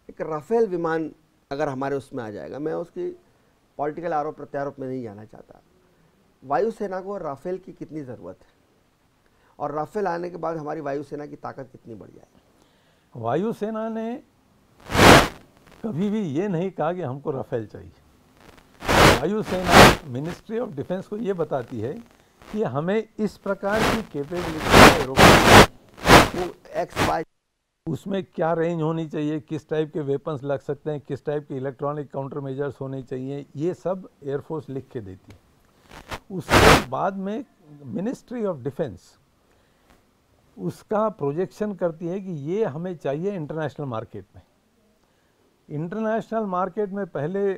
एक राफेल विमान अगर हमारे उसमें आ जाएगा, मैं उसकी पॉलिटिकल आरोप प्रत्यारोप में नहीं जाना चाहता, वायुसेना को राफेल की कितनी ज़रूरत है और राफेल आने के बाद हमारी वायुसेना की ताकत कितनी बढ़ जाएगी? वायुसेना ने कभी भी ये नहीं कहा कि हमको राफेल चाहिए। वायुसेना मिनिस्ट्री ऑफ डिफेंस को ये बताती है कि हमें इस प्रकार की कैपेबिलिटी, उसमें क्या रेंज होनी चाहिए, किस टाइप के वेपन्स लग सकते हैं, किस टाइप के इलेक्ट्रॉनिक काउंटर मेजर्स होने चाहिए, ये सब एयरफोर्स लिख के देती है। उसके बाद में मिनिस्ट्री ऑफ डिफेंस उसका प्रोजेक्शन करती है कि ये हमें चाहिए इंटरनेशनल मार्केट में। इंटरनेशनल मार्केट में पहले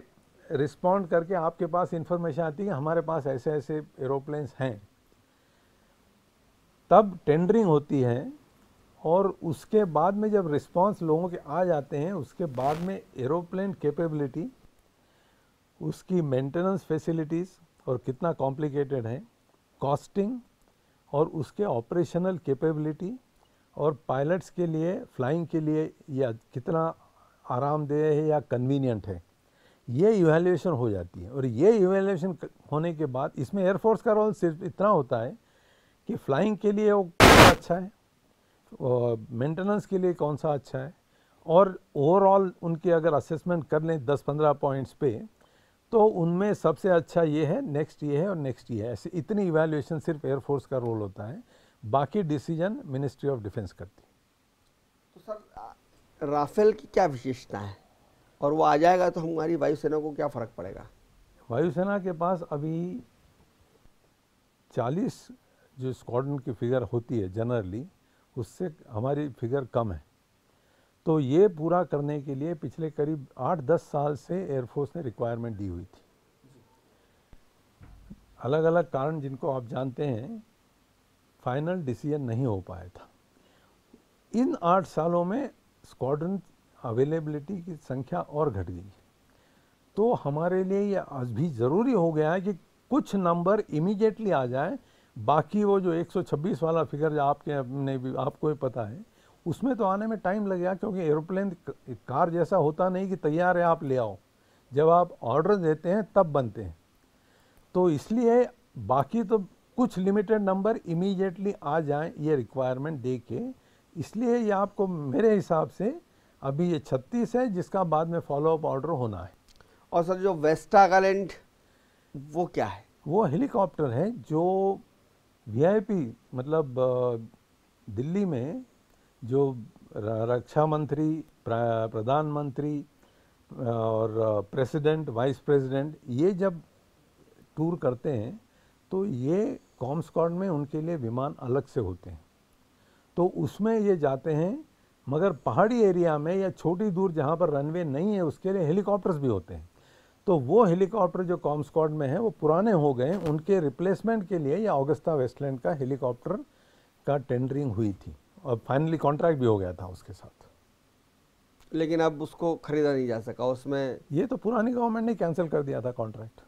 रिस्पॉन्ड करके आपके पास इंफॉर्मेशन आती है कि हमारे पास ऐसे ऐसे एरोप्लेन्स हैं, तब टेंडरिंग होती है, और उसके बाद में जब रिस्पांस लोगों के आ जाते हैं उसके बाद में एरोप्लेन कैपेबिलिटी, उसकी मेंटेनेंस फैसिलिटीज़ और कितना कॉम्प्लिकेटेड है, कॉस्टिंग और उसके ऑपरेशनल कैपेबिलिटी, और पायलट्स के लिए फ्लाइंग के लिए या कितना आरामदेह है या कन्वीनियंट है, ये इवैल्यूएशन हो जाती है। और ये इवैल्यूएशन होने के बाद इसमें एयरफोर्स का रोल सिर्फ इतना होता है कि फ्लाइंग के लिए वो कौन सा अच्छा है, मेंटेनेंस के लिए कौन सा अच्छा है, और ओवरऑल उनकी अगर असेसमेंट कर लें 10-15 पॉइंट्स पे, तो उनमें सबसे अच्छा ये है, नेक्स्ट ये है और नेक्स्ट ये है। ऐसे इतनी इवैल्यूएशन सिर्फ एयरफोर्स का रोल होता है, बाकी डिसीजन मिनिस्ट्री ऑफ डिफेंस करती है। तो सर राफेल की क्या विशेषता है, और वो आ जाएगा तो हमारी वायुसेना को क्या फ़र्क पड़ेगा? वायुसेना के पास अभी 40 जो स्क्वाड्रन की फिगर होती है जनरली, उससे हमारी फिगर कम है। तो ये पूरा करने के लिए पिछले करीब 8-10 साल से एयरफोर्स ने रिक्वायरमेंट दी हुई थी। अलग अलग कारण जिनको आप जानते हैं, फाइनल डिसीजन नहीं हो पाया था। इन 8 सालों में स्क्वाड्रन अवेलेबिलिटी की संख्या और घट गई। तो हमारे लिए ये आज भी ज़रूरी हो गया है कि कुछ नंबर इमीडिएटली आ जाए। बाकी वो जो 126 वाला फिगर जो आपको भी पता है, उसमें तो आने में टाइम लगेगा, क्योंकि एरोप्लेन कार जैसा होता नहीं कि तैयार है आप ले आओ। जब आप ऑर्डर देते हैं तब बनते हैं। तो इसलिए बाकी तो कुछ लिमिटेड नंबर इमीडिएटली आ जाएं, ये रिक्वायरमेंट दे के। इसलिए ये आपको मेरे हिसाब से अभी ये 36 है, जिसका बाद में फॉलोअप ऑर्डर होना है। और सर जो वेस्टा गालैंड वो क्या है? वो हेलीकॉप्टर है जो वीआईपी, मतलब दिल्ली में जो रक्षा मंत्री, प्रधानमंत्री और प्रेसिडेंट, वाइस प्रेसिडेंट ये जब टूर करते हैं तो ये कॉमस्कॉड में उनके लिए विमान अलग से होते हैं। तो उसमें ये जाते हैं, मगर पहाड़ी एरिया में या छोटी दूर जहाँ पर रनवे नहीं है उसके लिए हेलीकॉप्टर्स भी होते हैं। तो वो हेलीकॉप्टर जो कॉमस्कॉड में है वो पुराने हो गए, उनके रिप्लेसमेंट के लिए या ऑगस्टा वेस्टलैंड का हेलीकॉप्टर का टेंडरिंग हुई थी और फाइनली कॉन्ट्रैक्ट भी हो गया था उसके साथ। लेकिन अब उसको खरीदा नहीं जा सका उसमें। ये तो पुरानी गवर्नमेंट ने कैंसिल कर दिया था कॉन्ट्रैक्ट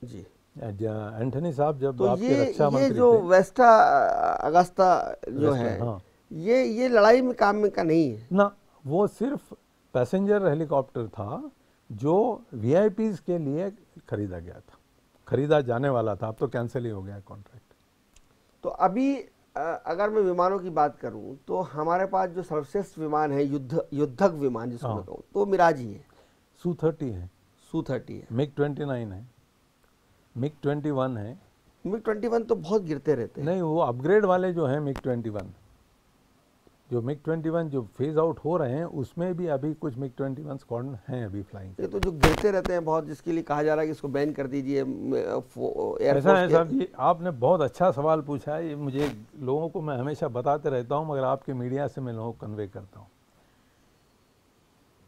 जी। एंथनी साहब जब तो आपके रक्षा मंत्री ये जो थे, वेस्टा अगस्ता जो है, हाँ, ये लड़ाई में काम में का नहीं है ना। वो सिर्फ पैसेंजर हेलीकॉप्टर था जो वीआईपीज के लिए खरीदा गया था, खरीदा जाने वाला था। अब तो कैंसिल ही हो गया कॉन्ट्रैक्ट। तो अभी अगर मैं विमानों की बात करूं तो हमारे पास जो सर्वश्रेष्ठ विमान है, युद्धक विमान जिसको मैं कहूं, तो मिराज ही है। Su-30 है, Su-30 है, MiG-29 है, MiG-21 है। MiG-21 तो बहुत गिरते रहते हैं। नहीं, वो अपग्रेड वाले जो हैं MiG-21, जो MiG-21 जो फेज आउट हो रहे हैं उसमें भी अभी कुछ MiG-21 स्क्वाड्रन हैं अभी फ्लाइंग। ये तो जो गिरते रहते हैं बहुत, जिसके लिए कहा जा रहा है कि इसको बैन कर दीजिए। ऐसा है साहब जी, आपने बहुत अच्छा सवाल पूछा है। ये मुझे लोगों को मैं हमेशा बताते रहता हूँ, मगर आपके मीडिया से मैं लोगों को कन्वे करता हूँ।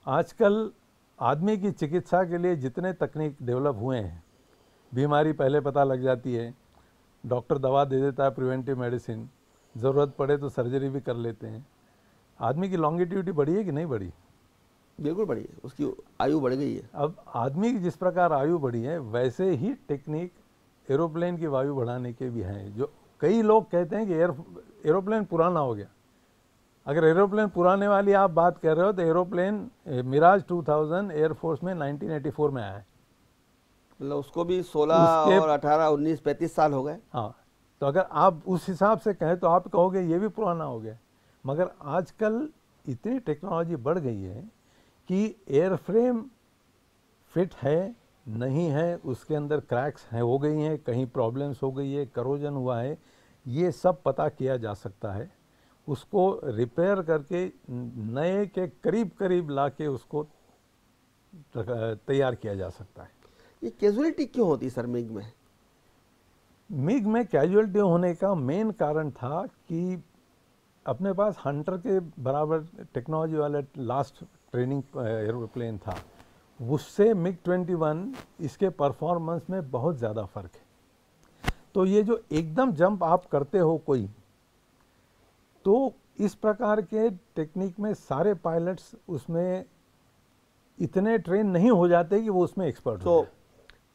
आजकल आदमी की चिकित्सा के लिए जितने तकनीक डेवलप हुए हैं, बीमारी पहले पता लग जाती है, डॉक्टर दवा दे देता है, प्रिवेंटिव मेडिसिन, ज़रूरत पड़े तो सर्जरी भी कर लेते हैं। आदमी की लॉन्गिट्यूडी बढ़ी है कि नहीं बढ़ी? बिल्कुल बढ़ी है, उसकी आयु बढ़ गई है। अब आदमी की जिस प्रकार आयु बढ़ी है, वैसे ही टेक्निक एरोप्लेन की आयु बढ़ाने के भी हैं। जो कई लोग कहते हैं कि एरोप्लेन पुराना हो गया। अगर एरोप्लेन पुराने वाली आप बात कर रहे हो तो एरोप्लेन मिराज 2000 एयरफोर्स में 1984 में आया है। मतलब उसको भी 16 और 18, 19, 35 साल हो गए। हाँ, तो अगर आप उस हिसाब से कहें तो आप कहोगे ये भी पुराना हो गया। मगर आजकल इतनी टेक्नोलॉजी बढ़ गई है कि एयरफ्रेम फिट है नहीं है, उसके अंदर क्रैक्स हैं, हो गई हैं, कहीं प्रॉब्लम्स हो गई है, करोजन हुआ है, ये सब पता किया जा सकता है। उसको रिपेयर करके नए के करीब करीब ला के उसको तैयार किया जा सकता है। ये कैजुअलिटी क्यों होती है सर मिग में? मिग में कैजुअलिटी होने का मेन कारण था कि अपने पास हंटर के बराबर टेक्नोलॉजी वाला लास्ट ट्रेनिंग एरोप्लेन था, उससे MiG-21 इसके परफॉर्मेंस में बहुत ज़्यादा फ़र्क है। तो ये जो एकदम जंप आप करते हो कोई, तो इस प्रकार के टेक्निक में सारे पायलट्स उसमें इतने ट्रेन नहीं हो जाते कि वो उसमें एक्सपर्ट हो।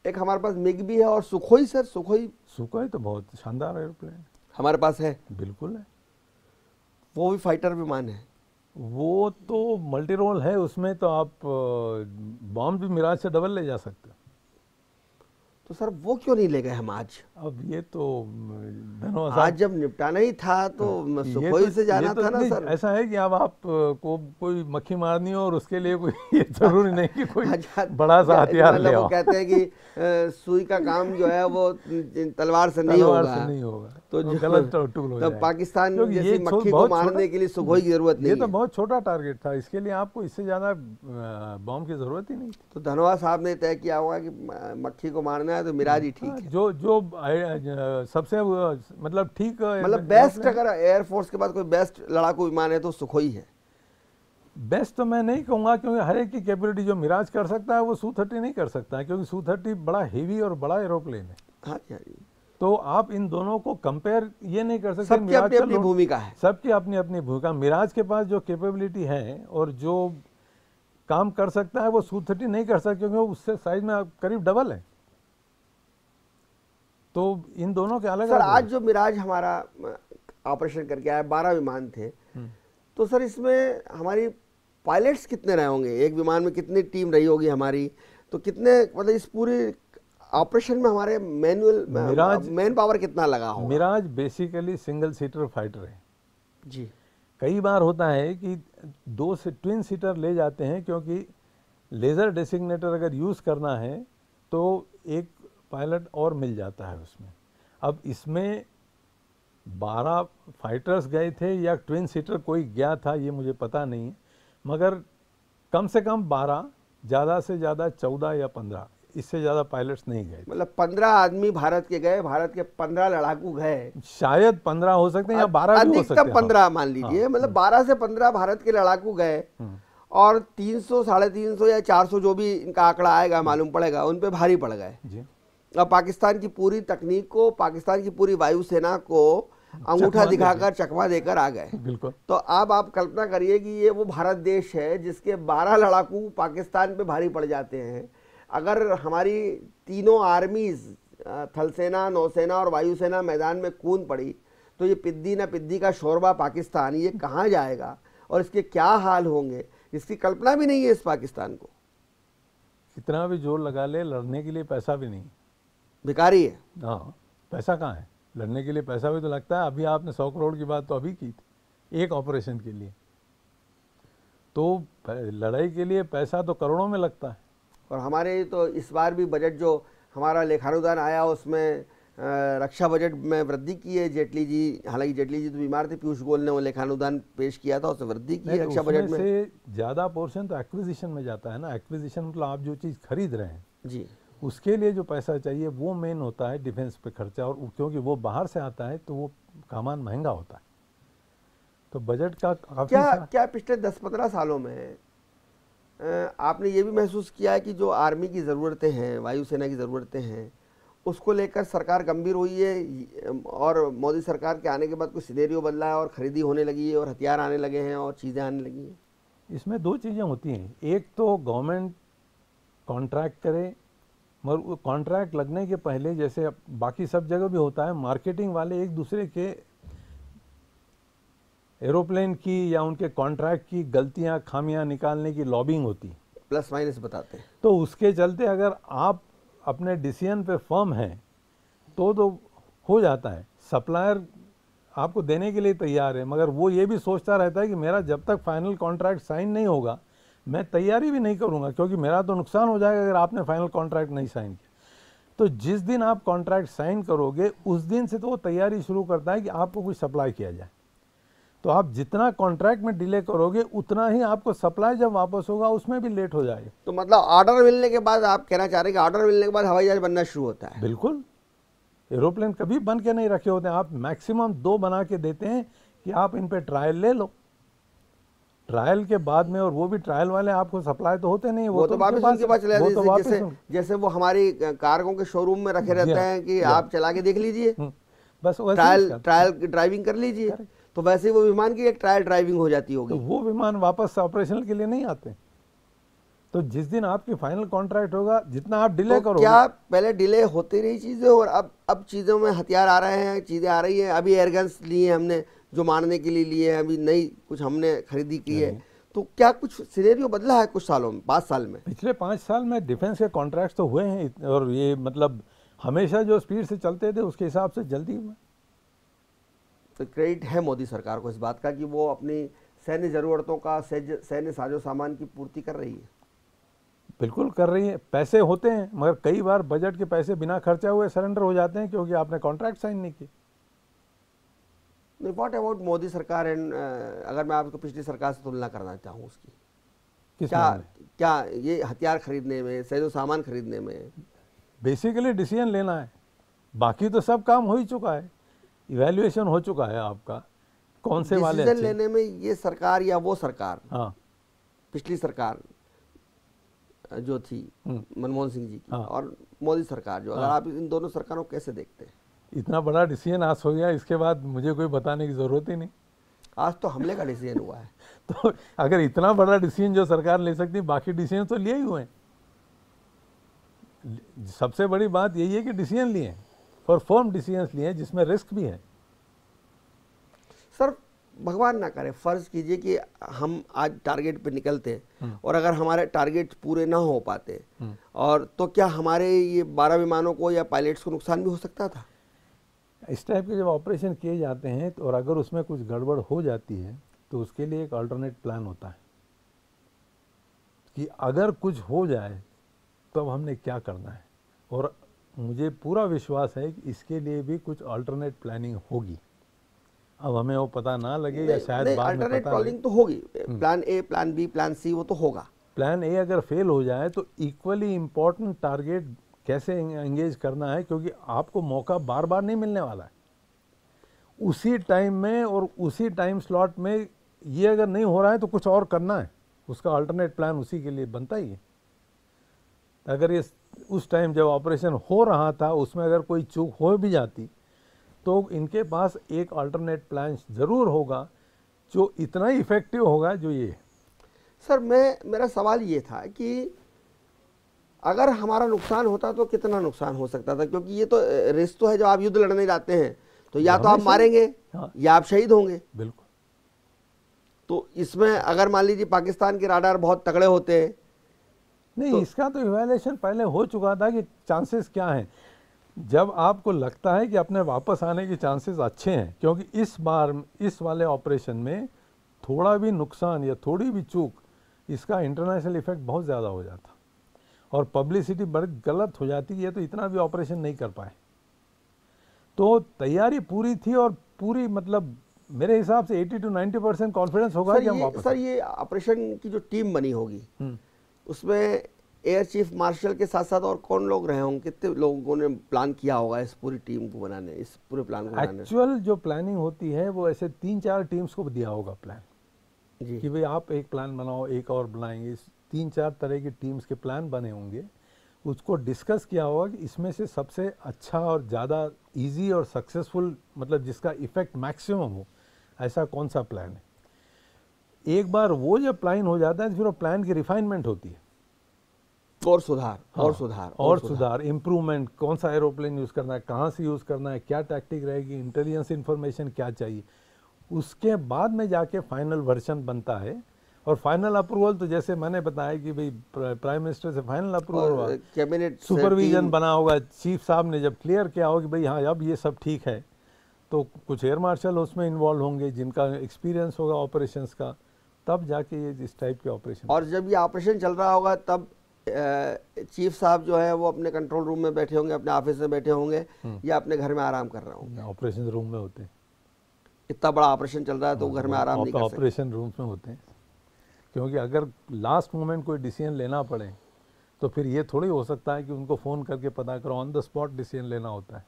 एक हमारे पास मिग भी है और सुखोई सर, सुखोई तो बहुत शानदार एरोप्लेन हमारे पास है। बिल्कुल है, वो भी फाइटर विमान है। वो तो मल्टी रोल है, उसमें तो आप बॉम्ब भी मिराज से डबल ले जा सकते हो। तो सर वो क्यों नहीं ले गए हम आज? अब ये तो धन्यवाद, आज जब निपटाना ही था तो सुखोई से जाना था ना सर। ऐसा है कि अब आप को कोई मक्खी मारनी हो और उसके लिए कोई ये जरूरी नहीं कि कोई बड़ा सा हथियार ले आओ। वो कहते हैं कि सुई का काम जो है वो तलवार से नहीं होगा। तो गलत टूल हो जाएगा। पाकिस्तान जैसी मक्खी को मारने के लिए सुखोई की जरूरत नहीं है। ये तो बहुत छोटा टारगेट था, इसके लिए आपको इससे ज्यादा बॉम्ब की जरूरत ही नहीं। तो धनोआ साहब ने तय किया होगा कि मक्खी को मारना है तो मिराज ही ठीक है। जो सबसे मतलब ठीक, मतलब बेस्ट, अगर एयरफोर्स के पास कोई बेस्ट लड़ाकू विमान है तो सुखोई है। बेस्ट तो मैं नहीं कहूँगा, क्योंकि हर एक की कैपेबिलिटी जो मिराज कर सकता है वो Su-30 नहीं कर सकता है, क्योंकि Su-30 बड़ा हेवी और बड़ा एरोप्लेन है। हाँ जी, हाँ जी। तो आप इन दोनों को कंपेयर ये नहीं कर सकते। सबकी अपनी अपनी भूमिका है। सबकी अपनी अपनी भूमिका। मिराज के पास जो कैपेबिलिटी है और जो काम कर सकता है वो Su-30 नहीं कर सकता, क्योंकि वो उससे साइज में करीब डबल है। तो इन दोनों के अलग सर अलग। आज जो मिराज हमारा ऑपरेशन करके आया, 12 विमान थे, तो सर इसमें हमारी पायलट्स कितने रहे होंगे? एक विमान में कितनी टीम रही होगी हमारी? तो कितने, मतलब इस पूरी ऑपरेशन में हमारे मैन पावर कितना लगा होगा? Mirage basically single seater fighter है जी। कई बार होता है कि 2 से ट्विन सीटर ले जाते हैं, क्योंकि लेज़र डेसिग्नेटर अगर यूज़ करना है तो एक पायलट और मिल जाता है उसमें। अब इसमें 12 फाइटर्स गए थे या ट्विन सीटर कोई गया था ये मुझे पता नहीं है, मगर कम से कम 12, ज़्यादा से ज़्यादा 14 या 15, इससे ज़्यादा पायलट्स नहीं गए। मतलब 15 आदमी भारत के गए, भारत के 15 लड़ाकू गए। शायद 15 हो सकते हैं या 12 भी हो सकते हैं। अधिकतम 15 मान लीजिए, मतलब 12 से 15 भारत के लड़ाकू गए, और 300, 350 या 400 जो भी इनका आंकड़ा आएगा मालूम पड़ेगा, उन पे भारी पड़ गए। अब पाकिस्तान की पूरी तकनीक को, पाकिस्तान की पूरी वायुसेना को अंगूठा दिखाकर चकमा देकर आ गए। बिल्कुल। तो अब आप कल्पना करिए कि ये वो भारत देश है जिसके 12 लड़ाकू पाकिस्तान पे भारी पड़ जाते हैं। अगर हमारी तीनों आर्मीज, थल सेना, नौसेना और वायुसेना मैदान में कूद पड़ी, तो ये पिद्दी न पिद्दी का शोरबा पाकिस्तान ये कहाँ जाएगा और इसके क्या हाल होंगे, इसकी कल्पना भी नहीं है इस पाकिस्तान को। कितना भी जोर लगा ले, लड़ने के लिए पैसा भी नहीं, भिखारी है। हाँ, पैसा कहाँ है? लड़ने के लिए पैसा भी तो लगता है। अभी आपने 100 करोड़ की बात तो अभी की थी एक ऑपरेशन के लिए, तो लड़ाई के लिए पैसा तो करोड़ों में लगता है। और हमारे तो इस बार भी बजट जो हमारा लेखानुदान आया उसमें रक्षा बजट में वृद्धि की है जेटली जी। हालांकि जेटली जी तो बीमार थे, पीयूष गोयल ने वो लेखानुदान पेश किया था, उसमें वृद्धि की है रक्षा बजट में। से ज़्यादा पोर्शन तो एक्विजिशन में जाता है ना। एक्विजिशन मतलब आप जो चीज़ खरीद रहे हैं जी, उसके लिए जो पैसा चाहिए वो मेन होता है डिफेंस पे खर्चा, और क्योंकि वो बाहर से आता है तो वो सामान महंगा होता है। तो बजट का काफ़ी क्या पिछले 10-15 सालों में आपने ये भी महसूस किया है कि जो आर्मी की ज़रूरतें हैं, वायुसेना की ज़रूरतें हैं, उसको लेकर सरकार गंभीर हुई है, और मोदी सरकार के आने के बाद कुछ सिनेरियो बदला है और खरीदी होने लगी है और हथियार आने लगे हैं और चीज़ें आने लगी हैं? इसमें 2 चीज़ें होती हैं। एक तो गवर्नमेंट कॉन्ट्रैक्ट करे, मगर कॉन्ट्रैक्ट लगने के पहले जैसे बाकी सब जगह भी होता है, मार्केटिंग वाले एक दूसरे के एरोप्लेन की या उनके कॉन्ट्रैक्ट की गलतियां, खामियां निकालने की लॉबिंग होती, प्लस माइनस बताते हैं। तो उसके चलते अगर आप अपने डिसीजन पे फर्म हैं तो हो जाता है। सप्लायर आपको देने के लिए तैयार है, मगर वो ये भी सोचता रहता है कि मेरा जब तक फाइनल कॉन्ट्रैक्ट साइन नहीं होगा मैं तैयारी भी नहीं करूंगा, क्योंकि मेरा तो नुकसान हो जाएगा अगर आपने फाइनल कॉन्ट्रैक्ट नहीं साइन किया। तो जिस दिन आप कॉन्ट्रैक्ट साइन करोगे उस दिन से तो वो तैयारी शुरू करता है कि आपको कुछ सप्लाई किया जाए। तो आप जितना कॉन्ट्रैक्ट में डिले करोगे उतना ही आपको सप्लाई जब वापस होगा उसमें भी लेट हो जाएगा। तो मतलब ऑर्डर मिलने के बाद आप कहना चाह रहे हैं कि ऑर्डर मिलने के बाद हवाई जहाज बनना शुरू होता है? बिल्कुल। एरोप्लेन कभी बन के नहीं रखे होते हैं। आप मैक्सिमम 2 बना के देते हैं कि आप इन पे ट्रायल ले लो। ट्रायल के बाद में, और वो भी ट्रायल वाले आपको सप्लाई तो होते नहीं, वो तो वापस उनके पास चले जाते हैं। जैसे वो हमारी कार्गो के शोरूम में रखे रहते हैं कि आप चला के देख लीजिए, बस ट्रायल ड्राइविंग कर लीजिए। तो वैसे वो विमान की एक ट्रायल ड्राइविंग हो जाती होगी। तो वो विमान वापस ऑपरेशनल के लिए नहीं आते। तो जिस दिन आपकी फाइनल कॉन्ट्रैक्ट होगा, जितना आप डिले करोगे, क्या पहले डिले होती रही चीजें और अब चीजों में हथियार आ रहे हैं, चीजें आ रही हैं। अभी एयरगन्स लिए हमने जो मारने के लिए लिए हैं, अभी नई कुछ हमने खरीदी की है। तो क्या कुछ सिनेरियो बदला है कुछ सालों में, 5 साल में? पिछले 5 साल में डिफेंस के कॉन्ट्रैक्ट तो हुए हैं, और ये मतलब हमेशा जो स्पीड से चलते थे उसके हिसाब से जल्दी हुए। तो क्रेडिट है मोदी सरकार को इस बात का कि वो अपनी सैन्य ज़रूरतों का, सैन्य साजो सामान की पूर्ति कर रही है। बिल्कुल कर रही है। पैसे होते हैं, मगर कई बार बजट के पैसे बिना खर्चा हुए सरेंडर हो जाते हैं क्योंकि आपने कॉन्ट्रैक्ट साइन नहीं किए। व्हाट अबाउट मोदी सरकार एंड अगर मैं आपको पिछली सरकार से तुलना करना चाहूँ उसकी, क्या ये हथियार खरीदने में, सैन्य सामान खरीदने में? बेसिकली डिसीजन लेना है, बाकी तो सब काम हो ही चुका है, इवैल्यूएशन हो चुका है आपका कौन से वाले डिसीजन लेने में ये सरकार या वो सरकार, हाँ, पिछली सरकार जो थी मनमोहन सिंह जी की हाँ। और मोदी सरकार जो, अगर आप इन दोनों सरकारों को कैसे देखते हैं? इतना बड़ा डिसीजन आज हो गया, इसके बाद मुझे कोई बताने की ज़रूरत ही नहीं। आज तो हमले का डिसीजन हुआ है। तो अगर इतना बड़ा डिसीजन जो सरकार ले सकती है, बाकी डिसीजन तो लिए ही हुए हैं। सबसे बड़ी बात यही है कि डिसीजन लिए हैं और फर्म डिसीजन लिए हैं जिसमें रिस्क भी है। सर भगवान ना करे, फर्ज कीजिए कि हम आज टारगेट पे निकलते और अगर हमारे टारगेट पूरे ना हो पाते, और तो क्या हमारे ये 12 विमानों को या पायलट्स को नुकसान भी हो सकता था? इस टाइप के जब ऑपरेशन किए जाते हैं तो और अगर उसमें कुछ गड़बड़ हो जाती है तो उसके लिए एक अल्टरनेट प्लान होता है कि अगर कुछ हो जाए तब हमने क्या करना है, और मुझे पूरा विश्वास है कि इसके लिए भी कुछ अल्टरनेट प्लानिंग होगी। अब हमें वो पता ना लगे या शायद बाद में अल्टरनेट पता प्लानिंग तो होगी, plan A, plan B, plan C, वो तो होगा। प्लान ए अगर फेल हो जाए तो इक्वली इम्पोर्टेंट टारगेट कैसे एंगेज करना है, क्योंकि आपको मौका बार बार नहीं मिलने वाला है। उसी टाइम में और उसी टाइम स्लॉट में ये अगर नहीं हो रहा है तो कुछ और करना है, उसका अल्टरनेट प्लान उसी के लिए बनता ही है। अगर ये उस टाइम जब ऑपरेशन हो रहा था उसमें अगर कोई चूक हो भी जाती तो इनके पास एक अल्टरनेट प्लान ज़रूर होगा जो इतना ही इफेक्टिव होगा जो ये है। सर मेरा सवाल ये था कि अगर हमारा नुकसान होता तो कितना नुकसान हो सकता था, क्योंकि ये तो रिस्क तो है, जब आप युद्ध लड़ने जाते हैं तो या तो आप मारेंगे या आप शहीद होंगे। बिल्कुल। तो इसमें अगर मान लीजिए पाकिस्तान के राडार बहुत तगड़े होते हैं, नहीं तो इसका तो इवैल्यूएशन पहले हो चुका था कि चांसेस क्या हैं। जब आपको लगता है कि अपने वापस आने के चांसेस अच्छे हैं, क्योंकि इस बार इस वाले ऑपरेशन में थोड़ा भी नुकसान या थोड़ी भी चूक, इसका इंटरनेशनल इफेक्ट बहुत ज़्यादा हो जाता और पब्लिसिटी बड़ी गलत हो जाती है, तो इतना भी ऑपरेशन नहीं कर पाए। तो तैयारी पूरी थी और पूरी, मतलब मेरे हिसाब से 80 to 90% कॉन्फिडेंस होगा कि हम वापस। सर ये ऑपरेशन की जो टीम बनी होगी उसमें एयर चीफ मार्शल के साथ साथ और कौन लोग रहे होंगे, कितने लोगों ने प्लान किया होगा इस पूरी टीम को बनाने, इस पूरे प्लान को बनाने? एक्चुअल जो प्लानिंग होती है वो ऐसे 3-4 टीम्स को दिया होगा प्लान जी कि भाई आप एक प्लान बनाओ, एक और बनाएंगे। इस 3-4 तरह की टीम्स के प्लान बने होंगे, उसको डिस्कस किया होगा कि इसमें से सबसे अच्छा और ज़्यादा इजी और सक्सेसफुल, मतलब जिसका इफेक्ट मैक्सिमम हो, ऐसा कौन सा प्लान है। एक बार वो जब प्लान हो जाता है तो फिर वो प्लान की रिफाइनमेंट होती है, और सुधार, हाँ, और सुधार, इम्प्रूवमेंट, कौन सा एरोप्लेन यूज़ करना है, कहाँ से यूज़ करना है, क्या टैक्टिक रहेगी, इंटेलिजेंस इन्फॉर्मेशन क्या चाहिए। उसके बाद में जाके फाइनल वर्जन बनता है। और फाइनल अप्रूवल तो जैसे मैंने बताया कि भाई प्राइम मिनिस्टर से फाइनल अप्रूवल हुआ, कैबिनेट सुपरविजन बना होगा, चीफ साहब ने जब क्लियर किया होगा कि भाई हाँ अब ये सब ठीक है, तो कुछ एयर मार्शल उसमें इन्वॉल्व होंगे जिनका एक्सपीरियंस होगा ऑपरेशंस का, तब जाके ये इस टाइप के ऑपरेशन। और जब ये ऑपरेशन चल रहा होगा तब चीफ साहब जो है वो अपने कंट्रोल रूम में बैठे होंगे, अपने ऑफिस में बैठे होंगे, या अपने घर में आराम कर रहे होंगे? ऑपरेशन रूम में होते हैं। इतना बड़ा ऑपरेशन चल रहा है तो घर में आराम नहीं कर सकते। ऑपरेशन रूम्स में होते हैं, क्योंकि अगर लास्ट मोमेंट कोई डिसीजन लेना पड़े तो फिर ये थोड़ी हो सकता है कि उनको फ़ोन करके पता करो, ऑन द स्पॉट डिसीजन लेना होता है।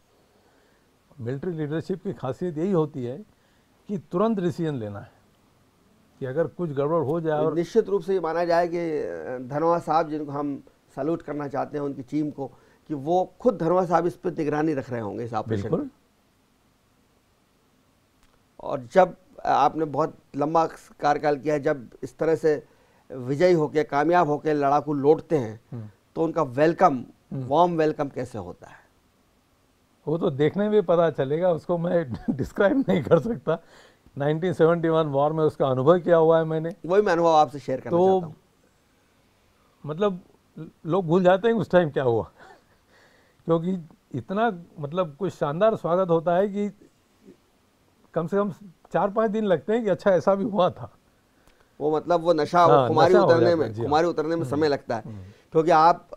मिलिट्री लीडरशिप की खासियत यही होती है कि तुरंत डिसीजन लेना है कि अगर कुछ गड़बड़ हो जाए। और निश्चित रूप से ये माना जाए कि धनोआ साहब, जिनको हम सैल्यूट करना चाहते हैं उनकी टीम को, कि वो खुद धनोआ साहब इस पर निगरानी रख रहे होंगे इस ऑपरेशन में। और जब आपने बहुत लंबा कार्यकाल किया है, जब इस तरह से विजयी होके, कामयाब होके लड़ाकू लौटते हैं तो उनका वेलकम, वार्म वेलकम कैसे होता है? वो तो देखने में पता चलेगा, उसको मैं डिस्क्राइब नहीं कर सकता। 1971 वॉर में उसका अनुभव किया हुआ है मैंने, वही मैं अनुभव आपसे शेयर करना चाहता हूँ। मतलब लोग भूल जाते हैं उस टाइम क्या हुआ क्योंकि इतना, मतलब कुछ शानदार स्वागत होता है कि कम से कम 4-5 दिन लगते हैं कि अच्छा ऐसा भी हुआ था। वो मतलब वो नशा, हाँ, खुमारी नशा उतरने में समय लगता है, क्योंकि आप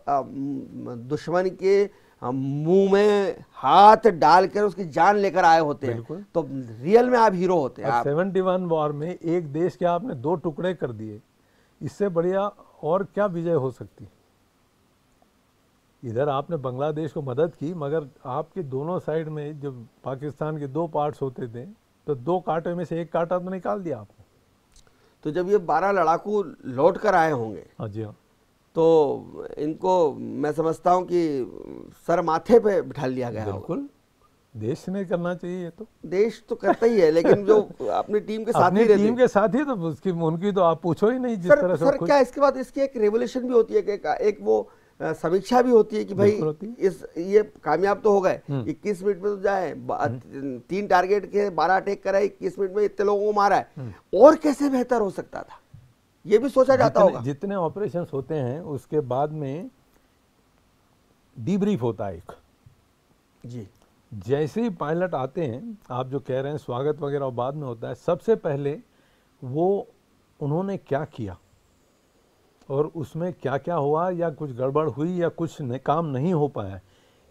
दुश्मन के मुंह में हाथ डालकर उसकी जान लेकर आए होते हैं, तो रियल में आप हीरो होते हैं। 71 वॉर में एक देश के आपने 2 टुकड़े कर दिए, इससे बढ़िया और क्या विजय हो सकती। इधर आपने बांग्लादेश को मदद की, मगर आपके दोनों साइड में जब पाकिस्तान के 2 पार्ट्स होते थे तो 2 कांटे में से 1 कांटा तो निकाल दिया आपने। तो जब ये 12 लड़ाकू लौट कर आए होंगे, हाँ जी हाँ, तो इनको मैं समझता हूं कि सर माथे पे बिठा लिया गया होगा। बिल्कुल, देश ने करना चाहिए ये तो। देश तो करता ही है, लेकिन जो अपनी टीम के साथ अपनी ही रहते टीम के साथ ही तो उसकी उनकी तो आप पूछो ही नहीं, जिस तरह से सर खुद क्या इसके बाद इसकी एक रेवोल्यूशन भी होती है कि एक वो समीक्षा भी होती है कि भाई बिल्कुल होती है। इस ये कामयाब तो हो गए, 21 मिनट में तो जाए, 3 टारगेट के 12 अटैक कराए, 21 मिनट में इतने लोगों को मारा है, और कैसे बेहतर हो सकता था, ये भी सोचा जाता होगा। जितने ऑपरेशंस होते हैं उसके बाद में डीब्रीफ होता है एक। जी, जैसे ही पायलट आते हैं, आप जो कह रहे हैं स्वागत वगैरह बाद में होता है, सबसे पहले वो उन्होंने क्या किया और उसमें क्या क्या हुआ या कुछ गड़बड़ हुई या कुछ काम नहीं हो पाया,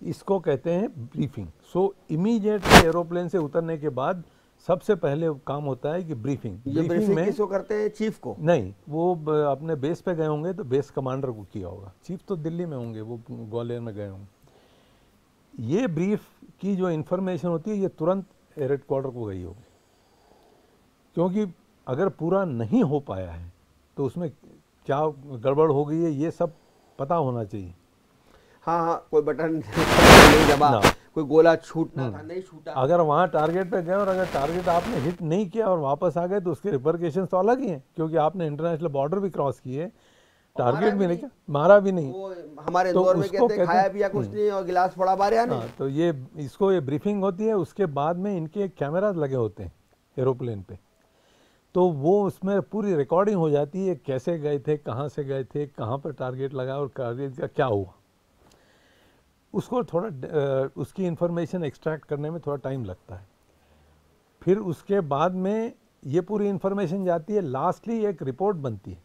इसको कहते हैं ब्रीफिंग। सो इमीडिएटली एरोप्लेन से उतरने के बाद सबसे पहले काम होता है कि ब्रीफिंग। ये ब्रीफिंग किसको करते हैं? चीफ को? नहीं, वो अपने बेस पे गए होंगे तो बेस कमांडर को किया होगा। चीफ तो दिल्ली में होंगे, वो ग्वालियर में गए होंगे। ये ब्रीफ की जो इन्फॉर्मेशन होती है ये तुरंत एयर हेडक्वार्टर को गई होगी, क्योंकि अगर पूरा नहीं हो पाया है तो उसमें क्या गड़बड़ हो गई है ये सब पता होना चाहिए। हाँ, कोई बटन नहीं दबा, कोई गोला छूटना था नहीं छूटा। अगर वहाँ टारगेट पे गए और अगर टारगेट आपने हिट नहीं किया और वापस आ गए तो उसके रिपरकेशन तो अलग ही हैं, क्योंकि आपने इंटरनेशनल बॉर्डर भी क्रॉस किए, टारगेट भी नहीं किया, मारा भी नहीं। वो हमारे तो इंदौर में उसको कहते हैं खाया पिया कुछ नहीं और गिलास फोड़ा मारा नहीं। तो ये इसको ये ब्रीफिंग होती है। उसके बाद में इनके कैमराज लगे होते हैं एरोप्लेन पे, तो वो उसमें पूरी रिकॉर्डिंग हो जाती है, कैसे गए थे, कहाँ से गए थे, कहाँ पर टारगेट लगा और टारगेट का क्या हुआ। उसको थोड़ा उसकी इन्फॉर्मेशन एक्सट्रैक्ट करने में थोड़ा टाइम लगता है। फिर उसके बाद में ये पूरी इन्फॉर्मेशन जाती है, लास्टली एक रिपोर्ट बनती है,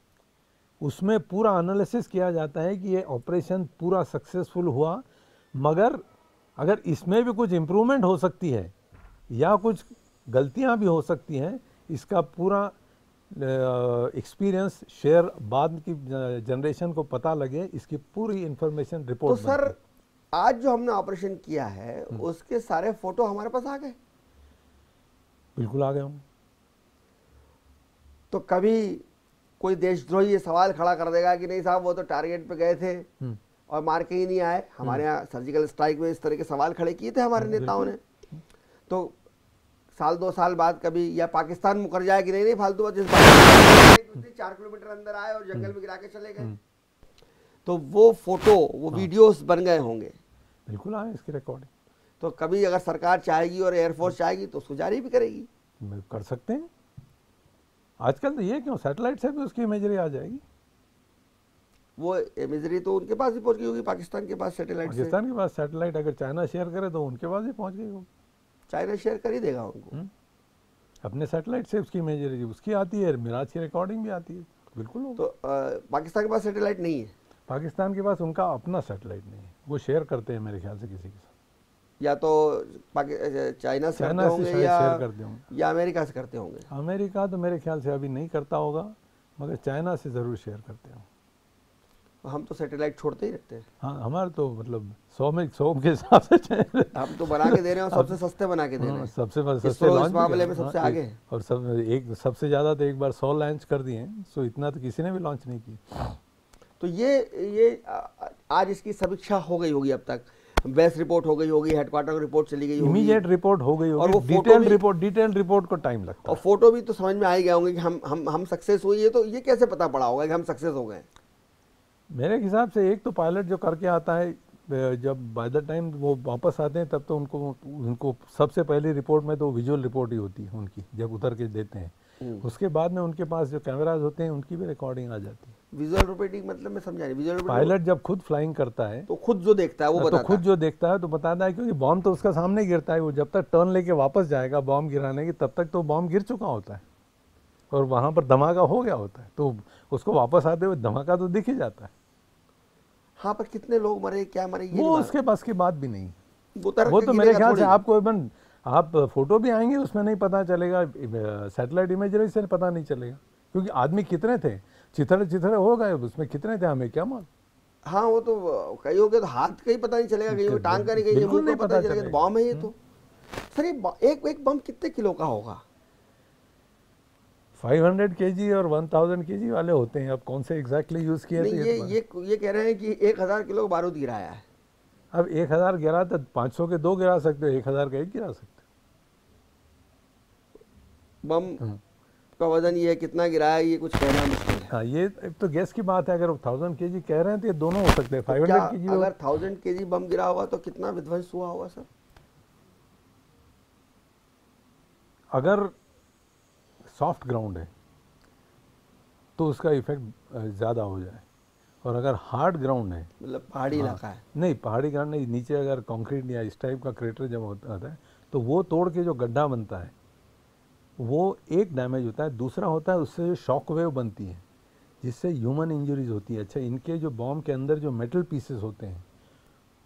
उसमें पूरा एनालिसिस किया जाता है कि ये ऑपरेशन पूरा सक्सेसफुल हुआ, मगर अगर इसमें भी कुछ इम्प्रूवमेंट हो सकती है या कुछ गलतियां भी हो सकती हैं, इसका पूरा एक्सपीरियंस शेयर बाद की जनरेशन को पता लगे, इसकी पूरी इन्फॉर्मेशन रिपोर्ट। तो सर आज जो हमने ऑपरेशन किया है उसके सारे फोटो हमारे पास आ गए? बिल्कुल आ गए हम। तो कभी कोई देशद्रोही ये सवाल खड़ा कर देगा कि नहीं साहब वो तो टारगेट पे गए थे और मार के ही नहीं आए, हमारे यहाँ सर्जिकल स्ट्राइक में इस तरह के सवाल खड़े किए थे हमारे नेताओं ने, तो साल 2 साल बाद कभी या पाकिस्तान मुकर जाए कि नहीं फालतू बात, 4 किलोमीटर अंदर आए और जंगल में गिरा के चले गए, तो वो फोटो वो वीडियोस बन गए होंगे। बिल्कुल आए इसकी रिकॉर्डिंग। तो कभी अगर सरकार चाहेगी और एयरफोर्स चाहेगी तो उसको जारी भी करेगी, कर सकते हैं। आजकल तो ये क्यों, सैटेलाइट से भी उसकी इमेजरी आ जाएगी। वो इमेजरी तो उनके पास भी पहुंच गई होगी, पाकिस्तान के पास सैटेलाइट से। पाकिस्तान के पास सैटेलाइट अगर चाइना शेयर करे तो उनके पास भी पहुंच गई होगी। चाइना शेयर कर ही देगा उनको अपने सैटेलाइट से उसकी इमेजरी उसकी आती है, मिराज की रिकॉर्डिंग भी आती है। बिल्कुल। तो पाकिस्तान के पास सैटेलाइट नहीं है? पाकिस्तान के पास उनका अपना सैटेलाइट नहीं है, वो शेयर करते हैं मेरे ख्याल से किसी के साथ, या तो चाइना से करते होंगे शेयर करते होंगे या अमेरिका से करते होंगे। अमेरिका तो मेरे ख्याल से अभी नहीं करता होगा, मगर चाइना से ज़रूर शेयर करते हो। हम तो सैटेलाइट छोड़ते ही रहते हैं। हाँ, हमारे तो मतलब 100 में 100 के हिसाब से हम तो बना के दे रहे हैं, सबसे सस्ते बना के दे रहे हैं, सबसे सस्ते इस मामले में सबसे आगे है। और सबसे ज़्यादा तो एक बार 100 लॉन्च कर दिए, सो इतना तो किसी ने भी लॉन्च नहीं किया। तो ये आज इसकी समीक्षा हो गई होगी, अब तक बेस रिपोर्ट हो गई होगी, हेडक्वार्टर की रिपोर्ट चली गई होगी, इमीडिएट रिपोर्ट हो गई होगी, और वो डिटेल रिपोर्ट को टाइम लगता है, और फोटो भी तो समझ में आ ही गए होंगे कि हम सक्सेस हुई है। तो ये कैसे पता पड़ा होगा कि हम सक्सेस हो गए? मेरे हिसाब से एक तो पायलट जो करके आता है, जब बाय द टाइम वो वापस आते हैं तब तो उनको सबसे पहली रिपोर्ट में तो विजुअल रिपोर्ट ही होती है उनकी, जब उतर के देते हैं। उसके बाद में उनके पास जो कैमराज होते हैं उनकी भी रिकॉर्डिंग आ जाती है। विजुअल रिपोर्टिंग मतलब मैं समझा नहीं। विजुअल पायलट जब खुद फ्लाइंग करता है तो खुद जो देखता है वो बताता है, तो खुद जो देखता है तो बताता है, क्योंकि बॉम्ब तो उसका सामने गिरता है, वो जब तक टर्न लेके वापस जाएगा बॉम्ब गिराने की तब तक तो बॉम्ब गिर चुका होता है और वहाँ पर धमाका हो गया होता है, तो उसको वापस आते हुए धमाका तो दिख ही जाता है। हाँ, पर कितने लोग मरे क्या मरे ये वो उसके बस की बात भी नहीं, वो तो मेरे ख्याल से आपको इवन आप फोटो भी आएंगे उसमें नहीं पता चलेगा, सैटेलाइट इमेजरी से पता नहीं चलेगा, क्योंकि आदमी कितने थे, चिथड़े हो गए, उसमें कितने थे हमें क्या मालूम। हाँ, वो तो कई हो गए तो हाथ का ही पता नहीं चलेगा, कहीं टांग का नहीं, कहीं मुंह का पता नहीं चलेगा, बम है ये तो। सर ये एक बम कितने किलो का होगा? 500 केजी और 1000 केजी वाले होते हैं, अब कौन से एग्जैक्टली यूज़ किए थे नहीं, ये कह रहे हैं कि 1000 किलो बारूद गिराया है। अब 1000 गिरा तो 500 के 2 गिरा सकते हो, 1000 का 1 गिरा सकते बम का वजन ये कितना गिराया ये कुछ कहना मुश्किल है। हो। हाँ, ये एक तो गैस की बात है, अगर 1000 केजी कह रहे हैं तो ये दोनों हो सकते हैं, तो 500 क्या केजी अगर 1000 केजी बम गिरा होगा तो कितना विध्वंस हुआ होगा सर? अगर सॉफ्ट ग्राउंड है तो उसका इफेक्ट ज़्यादा हो जाए, और अगर हार्ड ग्राउंड है, मतलब पहाड़ी इलाका है। नहीं पहाड़ी ग्राउंड नहीं, नीचे अगर कंक्रीट या इस टाइप का क्रेटर जब आता है तो वो तोड़ के जो गड्ढा बनता है वो एक डैमेज होता है, दूसरा होता है उससे जो शॉक वेव बनती है जिससे ह्यूमन इंजरीज होती है। अच्छा, इनके जो बॉम्ब के अंदर जो मेटल पीसेस होते हैं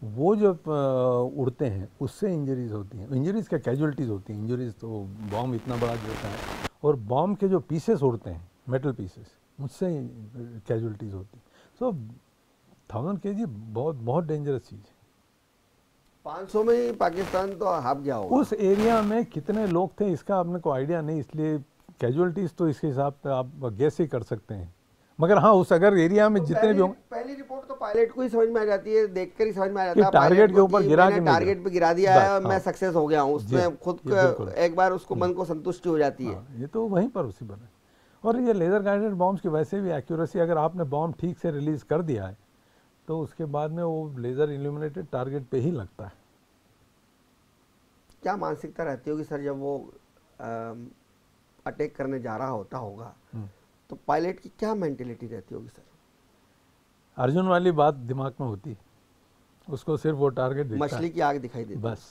वो जो उड़ते हैं उससे इंजरीज होती हैं, इंजरीज क्या कैजुअलिटीज़ होती हैं, इंजरीज तो बॉम्ब इतना बड़ा जो होता है, और बॉम्ब के जो पीसेस उड़ते हैं मेटल पीसेस उससे कैजुअलिटीज़ होती हैं। सो 1000 केजी बहुत बहुत डेंजरस चीज़ है। 500 में ही पाकिस्तान तो हाफ गया होगा। उस एरिया में कितने लोग थे इसका आपने को आइडिया नहीं, इसलिए कैजुअलिटीज़ तो इसके हिसाब से आप गेस ही कर सकते हैं, मगर हाँ उस अगर एरिया में तो जितने भी होंगे, पहली रिपोर्ट तो पायलट को ही समझ में आ जाती है, देखकर ही समझ में आ जाता कि है टारगेट के ऊपर गिरा कि नहीं टारगेट पे गिरा दिया है और मैं हाँ। सक्सेस हो गया हूँ, उसमें खुद एक बार उसको मन को संतुष्टि हो जाती है। ये तो वहीं पर उसी बने। और ये लेज़र गाइडेड बॉम्ब्स की वैसे भी एक्यूरेसी, अगर आपने बॉम्ब ठीक से रिलीज कर दिया है तो उसके बाद में वो लेज़र इल्यूमिनेटेड टारगेट पे ही लगता है। क्या मानसिकता रहती होगी सर जब वो अटैक करने जा रहा होगा तो पायलट की क्या मेंटेलिटी रहती होगी सर? अर्जुन वाली बात दिमाग में होती है, उसको सिर्फ वो टारगेट दिखता है, मछली की आग दिखाई देती बस,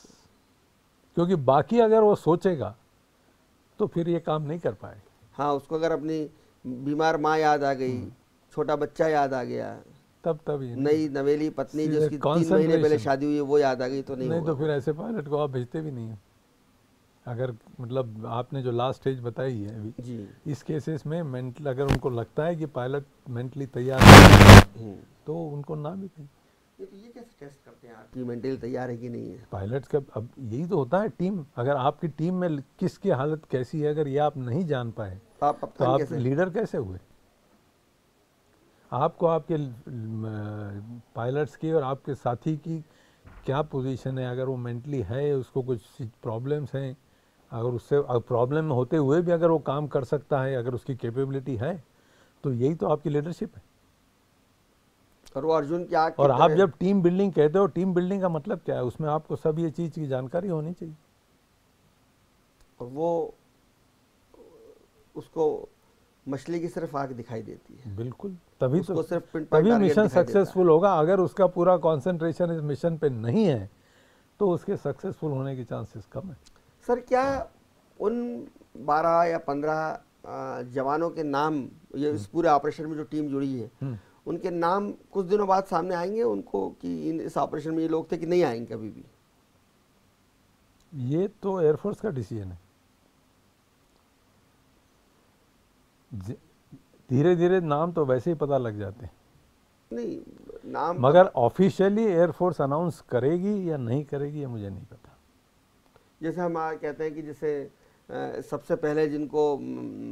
क्योंकि बाकी अगर वो सोचेगा तो फिर ये काम नहीं कर पाए। हाँ, उसको अगर अपनी बीमार माँ याद आ गई, छोटा बच्चा याद आ गया, तब ये नई नवेली पत्नी जिसकी 3 महीने पहले शादी हुई है वो याद आ गई तो नहीं तो फिर ऐसे पायलट को आप भेजते भी नहीं है। अगर मतलब आपने जो लास्ट स्टेज बताई है अभी जी, इस केसेस में मेंटल अगर उनको लगता है कि पायलट मेंटली तैयार है तो उनको ना भी कहीं। ये कैसे टेस्ट करते हैं आपकी मेंटली तैयार है कि नहीं है? पायलट्स का अब यही तो होता है, टीम, अगर आपकी टीम में किसकी हालत कैसी है अगर ये आप नहीं जान पाए तो आप लीडर कैसे हुए? आपको आपके पायलट्स की और आपके साथी की क्या पोजीशन है, अगर वो मेंटली है, उसको कुछ प्रॉब्लम्स हैं, अगर उससे प्रॉब्लम होते हुए भी अगर वो काम कर सकता है, अगर उसकी कैपेबिलिटी है, तो यही तो आपकी लीडरशिप है। और वो अर्जुन की आग और आप जब टीम बिल्डिंग कहते हो, टीम बिल्डिंग का मतलब क्या है? उसमें आपको सब ये चीज़ की जानकारी होनी चाहिए। वो उसको मछली की सिर्फ आग दिखाई देती है, बिल्कुल, तभी तो सिर्फ तभी मिशन सक्सेसफुल होगा। अगर उसका पूरा कंसंट्रेशन इस मिशन पे नहीं है तो उसके सक्सेसफुल होने के चांसेस कम है। सर, क्या उन 12 या 15 जवानों के नाम, ये इस पूरे ऑपरेशन में जो टीम जुड़ी है उनके नाम कुछ दिनों बाद सामने आएंगे उनको कि इस ऑपरेशन में ये लोग थे कि नहीं आएंगे कभी भी? ये तो एयरफोर्स का डिसीजन है। धीरे धीरे नाम तो वैसे ही पता लग जाते हैं। नहीं, नाम मगर ऑफिशियली एयरफोर्स अनाउंस करेगी या नहीं करेगी ये मुझे नहीं पता। जैसे हम कहते हैं कि जैसे सबसे पहले जिनको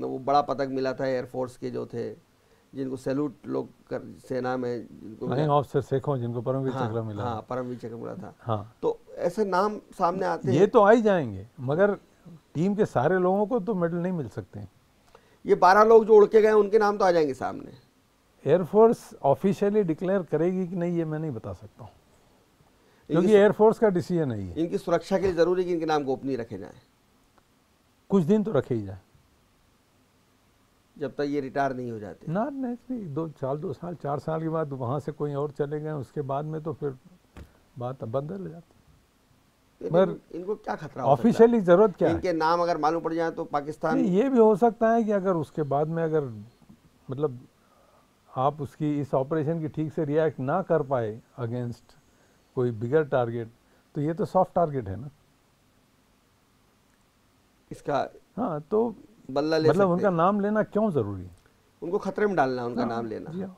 वो बड़ा पदक मिला था एयरफोर्स के जो थे, जिनको सैल्यूट लोग सेना में जिनको फ्लाइंग ऑफिसर सेखों जिनको परमवीर चक्र मिला। हाँ, परमवीर चक्र मिला था। हाँ, तो ऐसे नाम सामने आते हैं। ये तो आ ही जाएंगे, मगर टीम के सारे लोगों को तो मेडल नहीं मिल सकते हैं। ये 12 लोग जो उड़ के गए उनके नाम तो आ जाएंगे सामने। एयरफोर्स ऑफिशियली डिक्लेयर करेगी कि नहीं ये मैं नहीं बता सकता हूँ, क्योंकि एयरफोर्स का डिसीजन है ये। इनकी सुरक्षा के लिए जरूरी है कि इनके नाम गोपनीय रखे जाएं। कुछ दिन तो रखे ही जाए, जब तक ये रिटायर नहीं हो जाते। ना नहीं, 2 साल 4 साल के बाद वहाँ से कोई और चले गए, उसके बाद में तो फिर बात बंद हो जाती। मगर इनको क्या खतरा हो ऑफिशियली जरूरत क्या है? इनके नाम अगर मालूम पड़ जाए तो पाकिस्तान। ये भी हो सकता है कि अगर उसके बाद में अगर मतलब आप उसकी इस ऑपरेशन की ठीक से रिएक्ट ना कर पाए अगेंस्ट कोई बिगर टारगेट, तो ये तो सॉफ्ट टारगेट है ना इसका। हाँ, तो बदला ले मतलब उनका नाम लेना क्यों जरूरी है? उनको खतरे में डालना, उनका नाम लेना।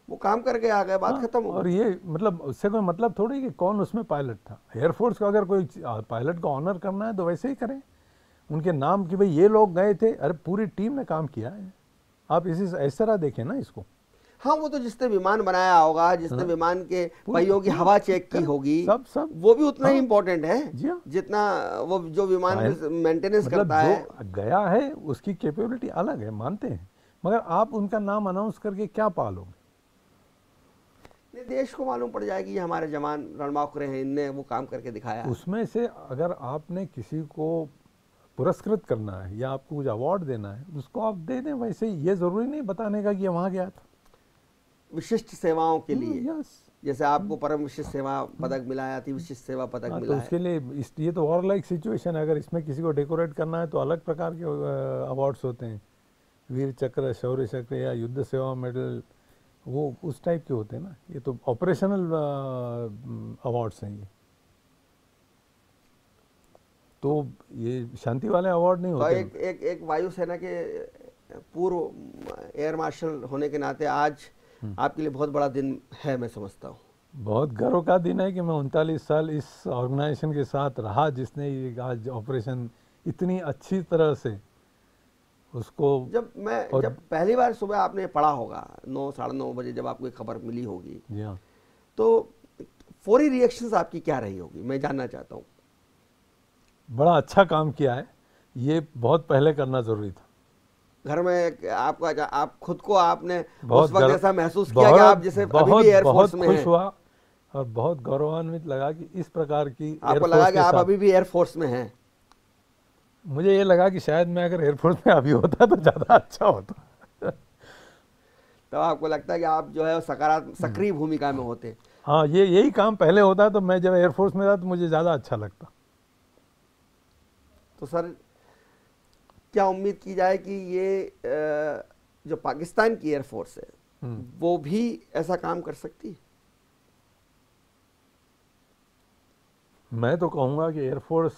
वो काम करके आ गए, बात खत्म हो गई। और ये मतलब उससे कोई मतलब थोड़ी कि कौन उसमें पायलट था। एयरफोर्स का अगर कोई पायलट को ऑनर करना है तो वैसे ही करें, उनके नाम कि भाई ये लोग गए थे, अरे पूरी टीम ने काम किया है। आप इस तरह देखें ना इसको। हाँ, वो तो जिसने विमान बनाया होगा, जिसने विमान के पूरा- पहियों की पूरा- हवा चेक की होगी, सब वो भी उतना ही हाँ, इम्पोर्टेंट है जी हाँ। जितना वो जो विमान मेंटेनेंस मतलब करता है। जो गया है उसकी कैपेबिलिटी अलग है, मानते हैं, मगर आप उनका नाम अनाउंस करके क्या पालोगे? नहीं, देश को मालूम पड़ जाएगी ये हमारे जवान रणबांकुरे हैं, इनने वो काम करके दिखाया है। उसमें से अगर आपने किसी को पुरस्कृत करना है या आपको कुछ अवार्ड देना है, उसको आप दे दें। वैसे ये जरूरी नहीं बताने का कि ये वहाँ गया था। विशिष्ट सेवाओं के लिए, यस। जैसे आपको परम विशिष्ट सेवा पदक मिला है, अति विशिष्ट सेवा पदक हाँ, मिला तो है। उसके लिए ये तो और लाइक सिचुएशन है। अगर इसमें किसी को डेकोरेट करना है तो अलग प्रकार के अवार्ड्स होते हैं, वीर चक्र, शौर्य चक्र या युद्ध सेवा मेडल, वो उस टाइप के होते हैं ना। ये तो ऑपरेशनल अवार्ड्स हैं ये, तो ये शांति वाले अवार्ड नहीं तो होते। एक वायुसेना के पूर्व एयर मार्शल होने के नाते आज आपके लिए बहुत बड़ा दिन है, मैं समझता हूँ। बहुत गर्व का दिन है कि मैं 39 साल इस ऑर्गेनाइजेशन के साथ रहा, जिसने ये आज ऑपरेशन इतनी अच्छी तरह से उसको। जब पहली बार सुबह आपने पढ़ा होगा 9 साढ़े 9 बजे जब आपको खबर मिली होगी, जी हाँ, तो फौरी रिएक्शंस आपकी क्या रही होगी, मैं जानना चाहता हूँ। बड़ा अच्छा काम किया है, ये बहुत पहले करना जरूरी था। घर में आपका आप खुद को आपने बहुत उस वक्त ऐसा महसूस किया कि आप जैसे अभी भी एयरफोर्स में खुश हैं? हुआ और बहुत गौरवान्वित लगा कि इस प्रकार की आपको लगा कि आप अभी भी एयरफोर्स में हैं? मुझे ये लगा कि शायद मैं अगर एयरफोर्स में अभी होता तो ज़्यादा अच्छा होता। तो आपको लगता है कि आप जो है सकारात्मक सक्रिय भूमिका में होते? हाँ, यही काम पहले होता तो मैं जब एयरफोर्स में था तो मुझे ज़्यादा अच्छा लगता। तो सर, क्या उम्मीद की जाए कि ये जो पाकिस्तान की एयरफोर्स है वो भी ऐसा काम कर सकती है? मैं तो कहूँगा कि एयरफोर्स,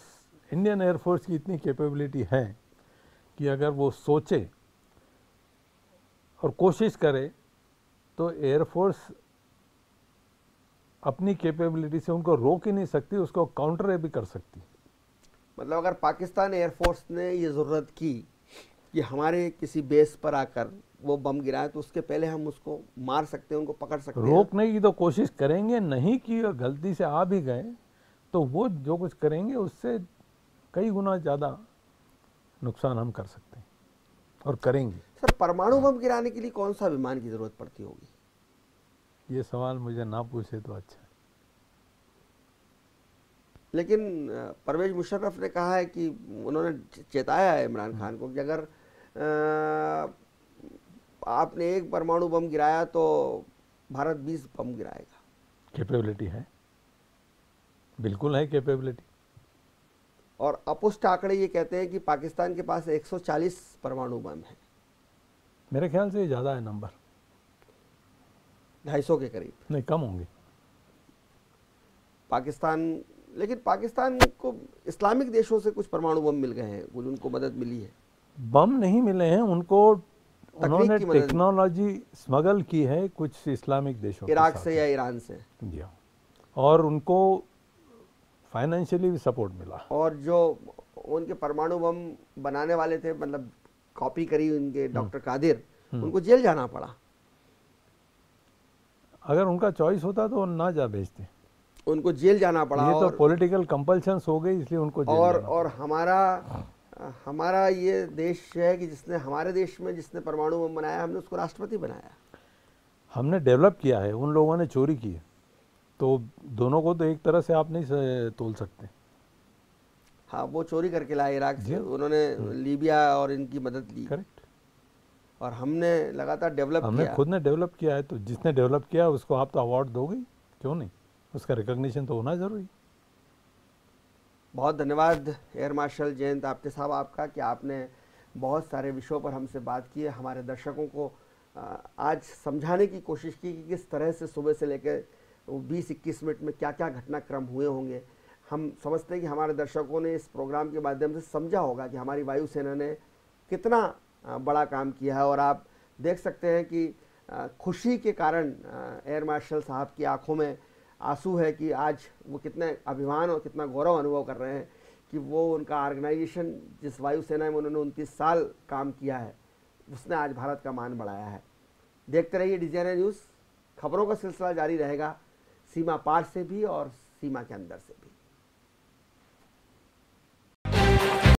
इंडियन एयरफोर्स की इतनी कैपेबिलिटी है कि अगर वो सोचे और कोशिश करे तो एयरफोर्स अपनी कैपेबिलिटी से उनको रोक ही नहीं सकती, उसको काउंटर भी कर सकती। मतलब अगर पाकिस्तान एयरफोर्स ने ये ज़रूरत की कि हमारे किसी बेस पर आकर वो बम गिराए, तो उसके पहले हम उसको मार सकते हैं, उनको पकड़ सकते हैं। रोकने की तो कोशिश करेंगे, नहीं कि गलती से आ भी गए तो वो जो कुछ करेंगे उससे कई गुना ज़्यादा नुकसान हम कर सकते हैं और करेंगे। सर, परमाणु बम गिराने के लिए कौन सा विमान की ज़रूरत पड़ती होगी? ये सवाल मुझे ना पूछे तो अच्छा है। लेकिन परवेज मुशर्रफ ने कहा है कि उन्होंने चेताया है इमरान खान को कि अगर आपने एक परमाणु बम गिराया तो भारत 20 बम गिराएगा। कैपेबिलिटी है, बिल्कुल है कैपेबिलिटी। और अपुष्ट आंकड़े ये कहते हैं कि पाकिस्तान के पास 140 परमाणु बम है। मेरे ख्याल से ज़्यादा है नंबर, 250 के करीब। नहीं, कम होंगे। पाकिस्तान, लेकिन पाकिस्तान को इस्लामिक देशों से कुछ परमाणु बम मिल गए हैं, कुछ उनको मदद मिली है। बम नहीं मिले हैं उनको, उन्होंने टेक्नोलॉजी स्मगल की है कुछ इस्लामिक देशों, इराक से या ईरान से। जी हाँ, और उनको फाइनेंशियली भी सपोर्ट मिला। और जो उनके परमाणु बम बनाने वाले थे, मतलब कॉपी करी उनके डॉक्टर कादिर, उनको जेल जाना पड़ा। अगर उनका चॉइस होता तो ना जा भेजते, उनको जेल जाना पड़ा। ये तो पॉलिटिकल कंपल्शंस हो गई, इसलिए उनको जेल और जाना और हमारा ये देश है कि जिसने, हमारे देश में जिसने परमाणु बम बनाया, हमने उसको राष्ट्रपति बनाया। हमने डेवलप किया है, उन लोगों ने चोरी की है, तो दोनों को तो एक तरह से आप नहीं तोल सकते। हाँ, वो चोरी करके लाए इराक से, उन्होंने लीबिया और इनकी मदद ली। करेक्ट। और हमने लगातार डेवलप किया। हमने खुद ने डेवलप किया है, तो जिसने डेवलप किया उसको आप तो अवार्ड दोगे, क्यों नहीं? उसका रिकॉग्निशन तो होना जरूरी। बहुत धन्यवाद एयर मार्शल जयंत आप्टे साहब आपका, कि आपने बहुत सारे विषयों पर हमसे बात की है। हमारे दर्शकों को आज समझाने की कोशिश की कि किस तरह से सुबह से लेकर 20-21 मिनट में क्या क्या घटनाक्रम हुए होंगे। हम समझते हैं कि हमारे दर्शकों ने इस प्रोग्राम के माध्यम से समझा होगा कि हमारी वायुसेना ने कितना बड़ा काम किया है। और आप देख सकते हैं कि खुशी के कारण एयर मार्शल साहब की आंखों में आंसू है कि आज वो कितने अभिमान और कितना गौरव अनुभव कर रहे हैं कि वो उनका ऑर्गेनाइजेशन जिस वायुसेना में उन्होंने 29 साल काम किया है उसने आज भारत का मान बढ़ाया है। देखते रहिए डिजाइनर न्यूज़, खबरों का सिलसिला जारी रहेगा, सीमा पार से भी और सीमा के अंदर से भी।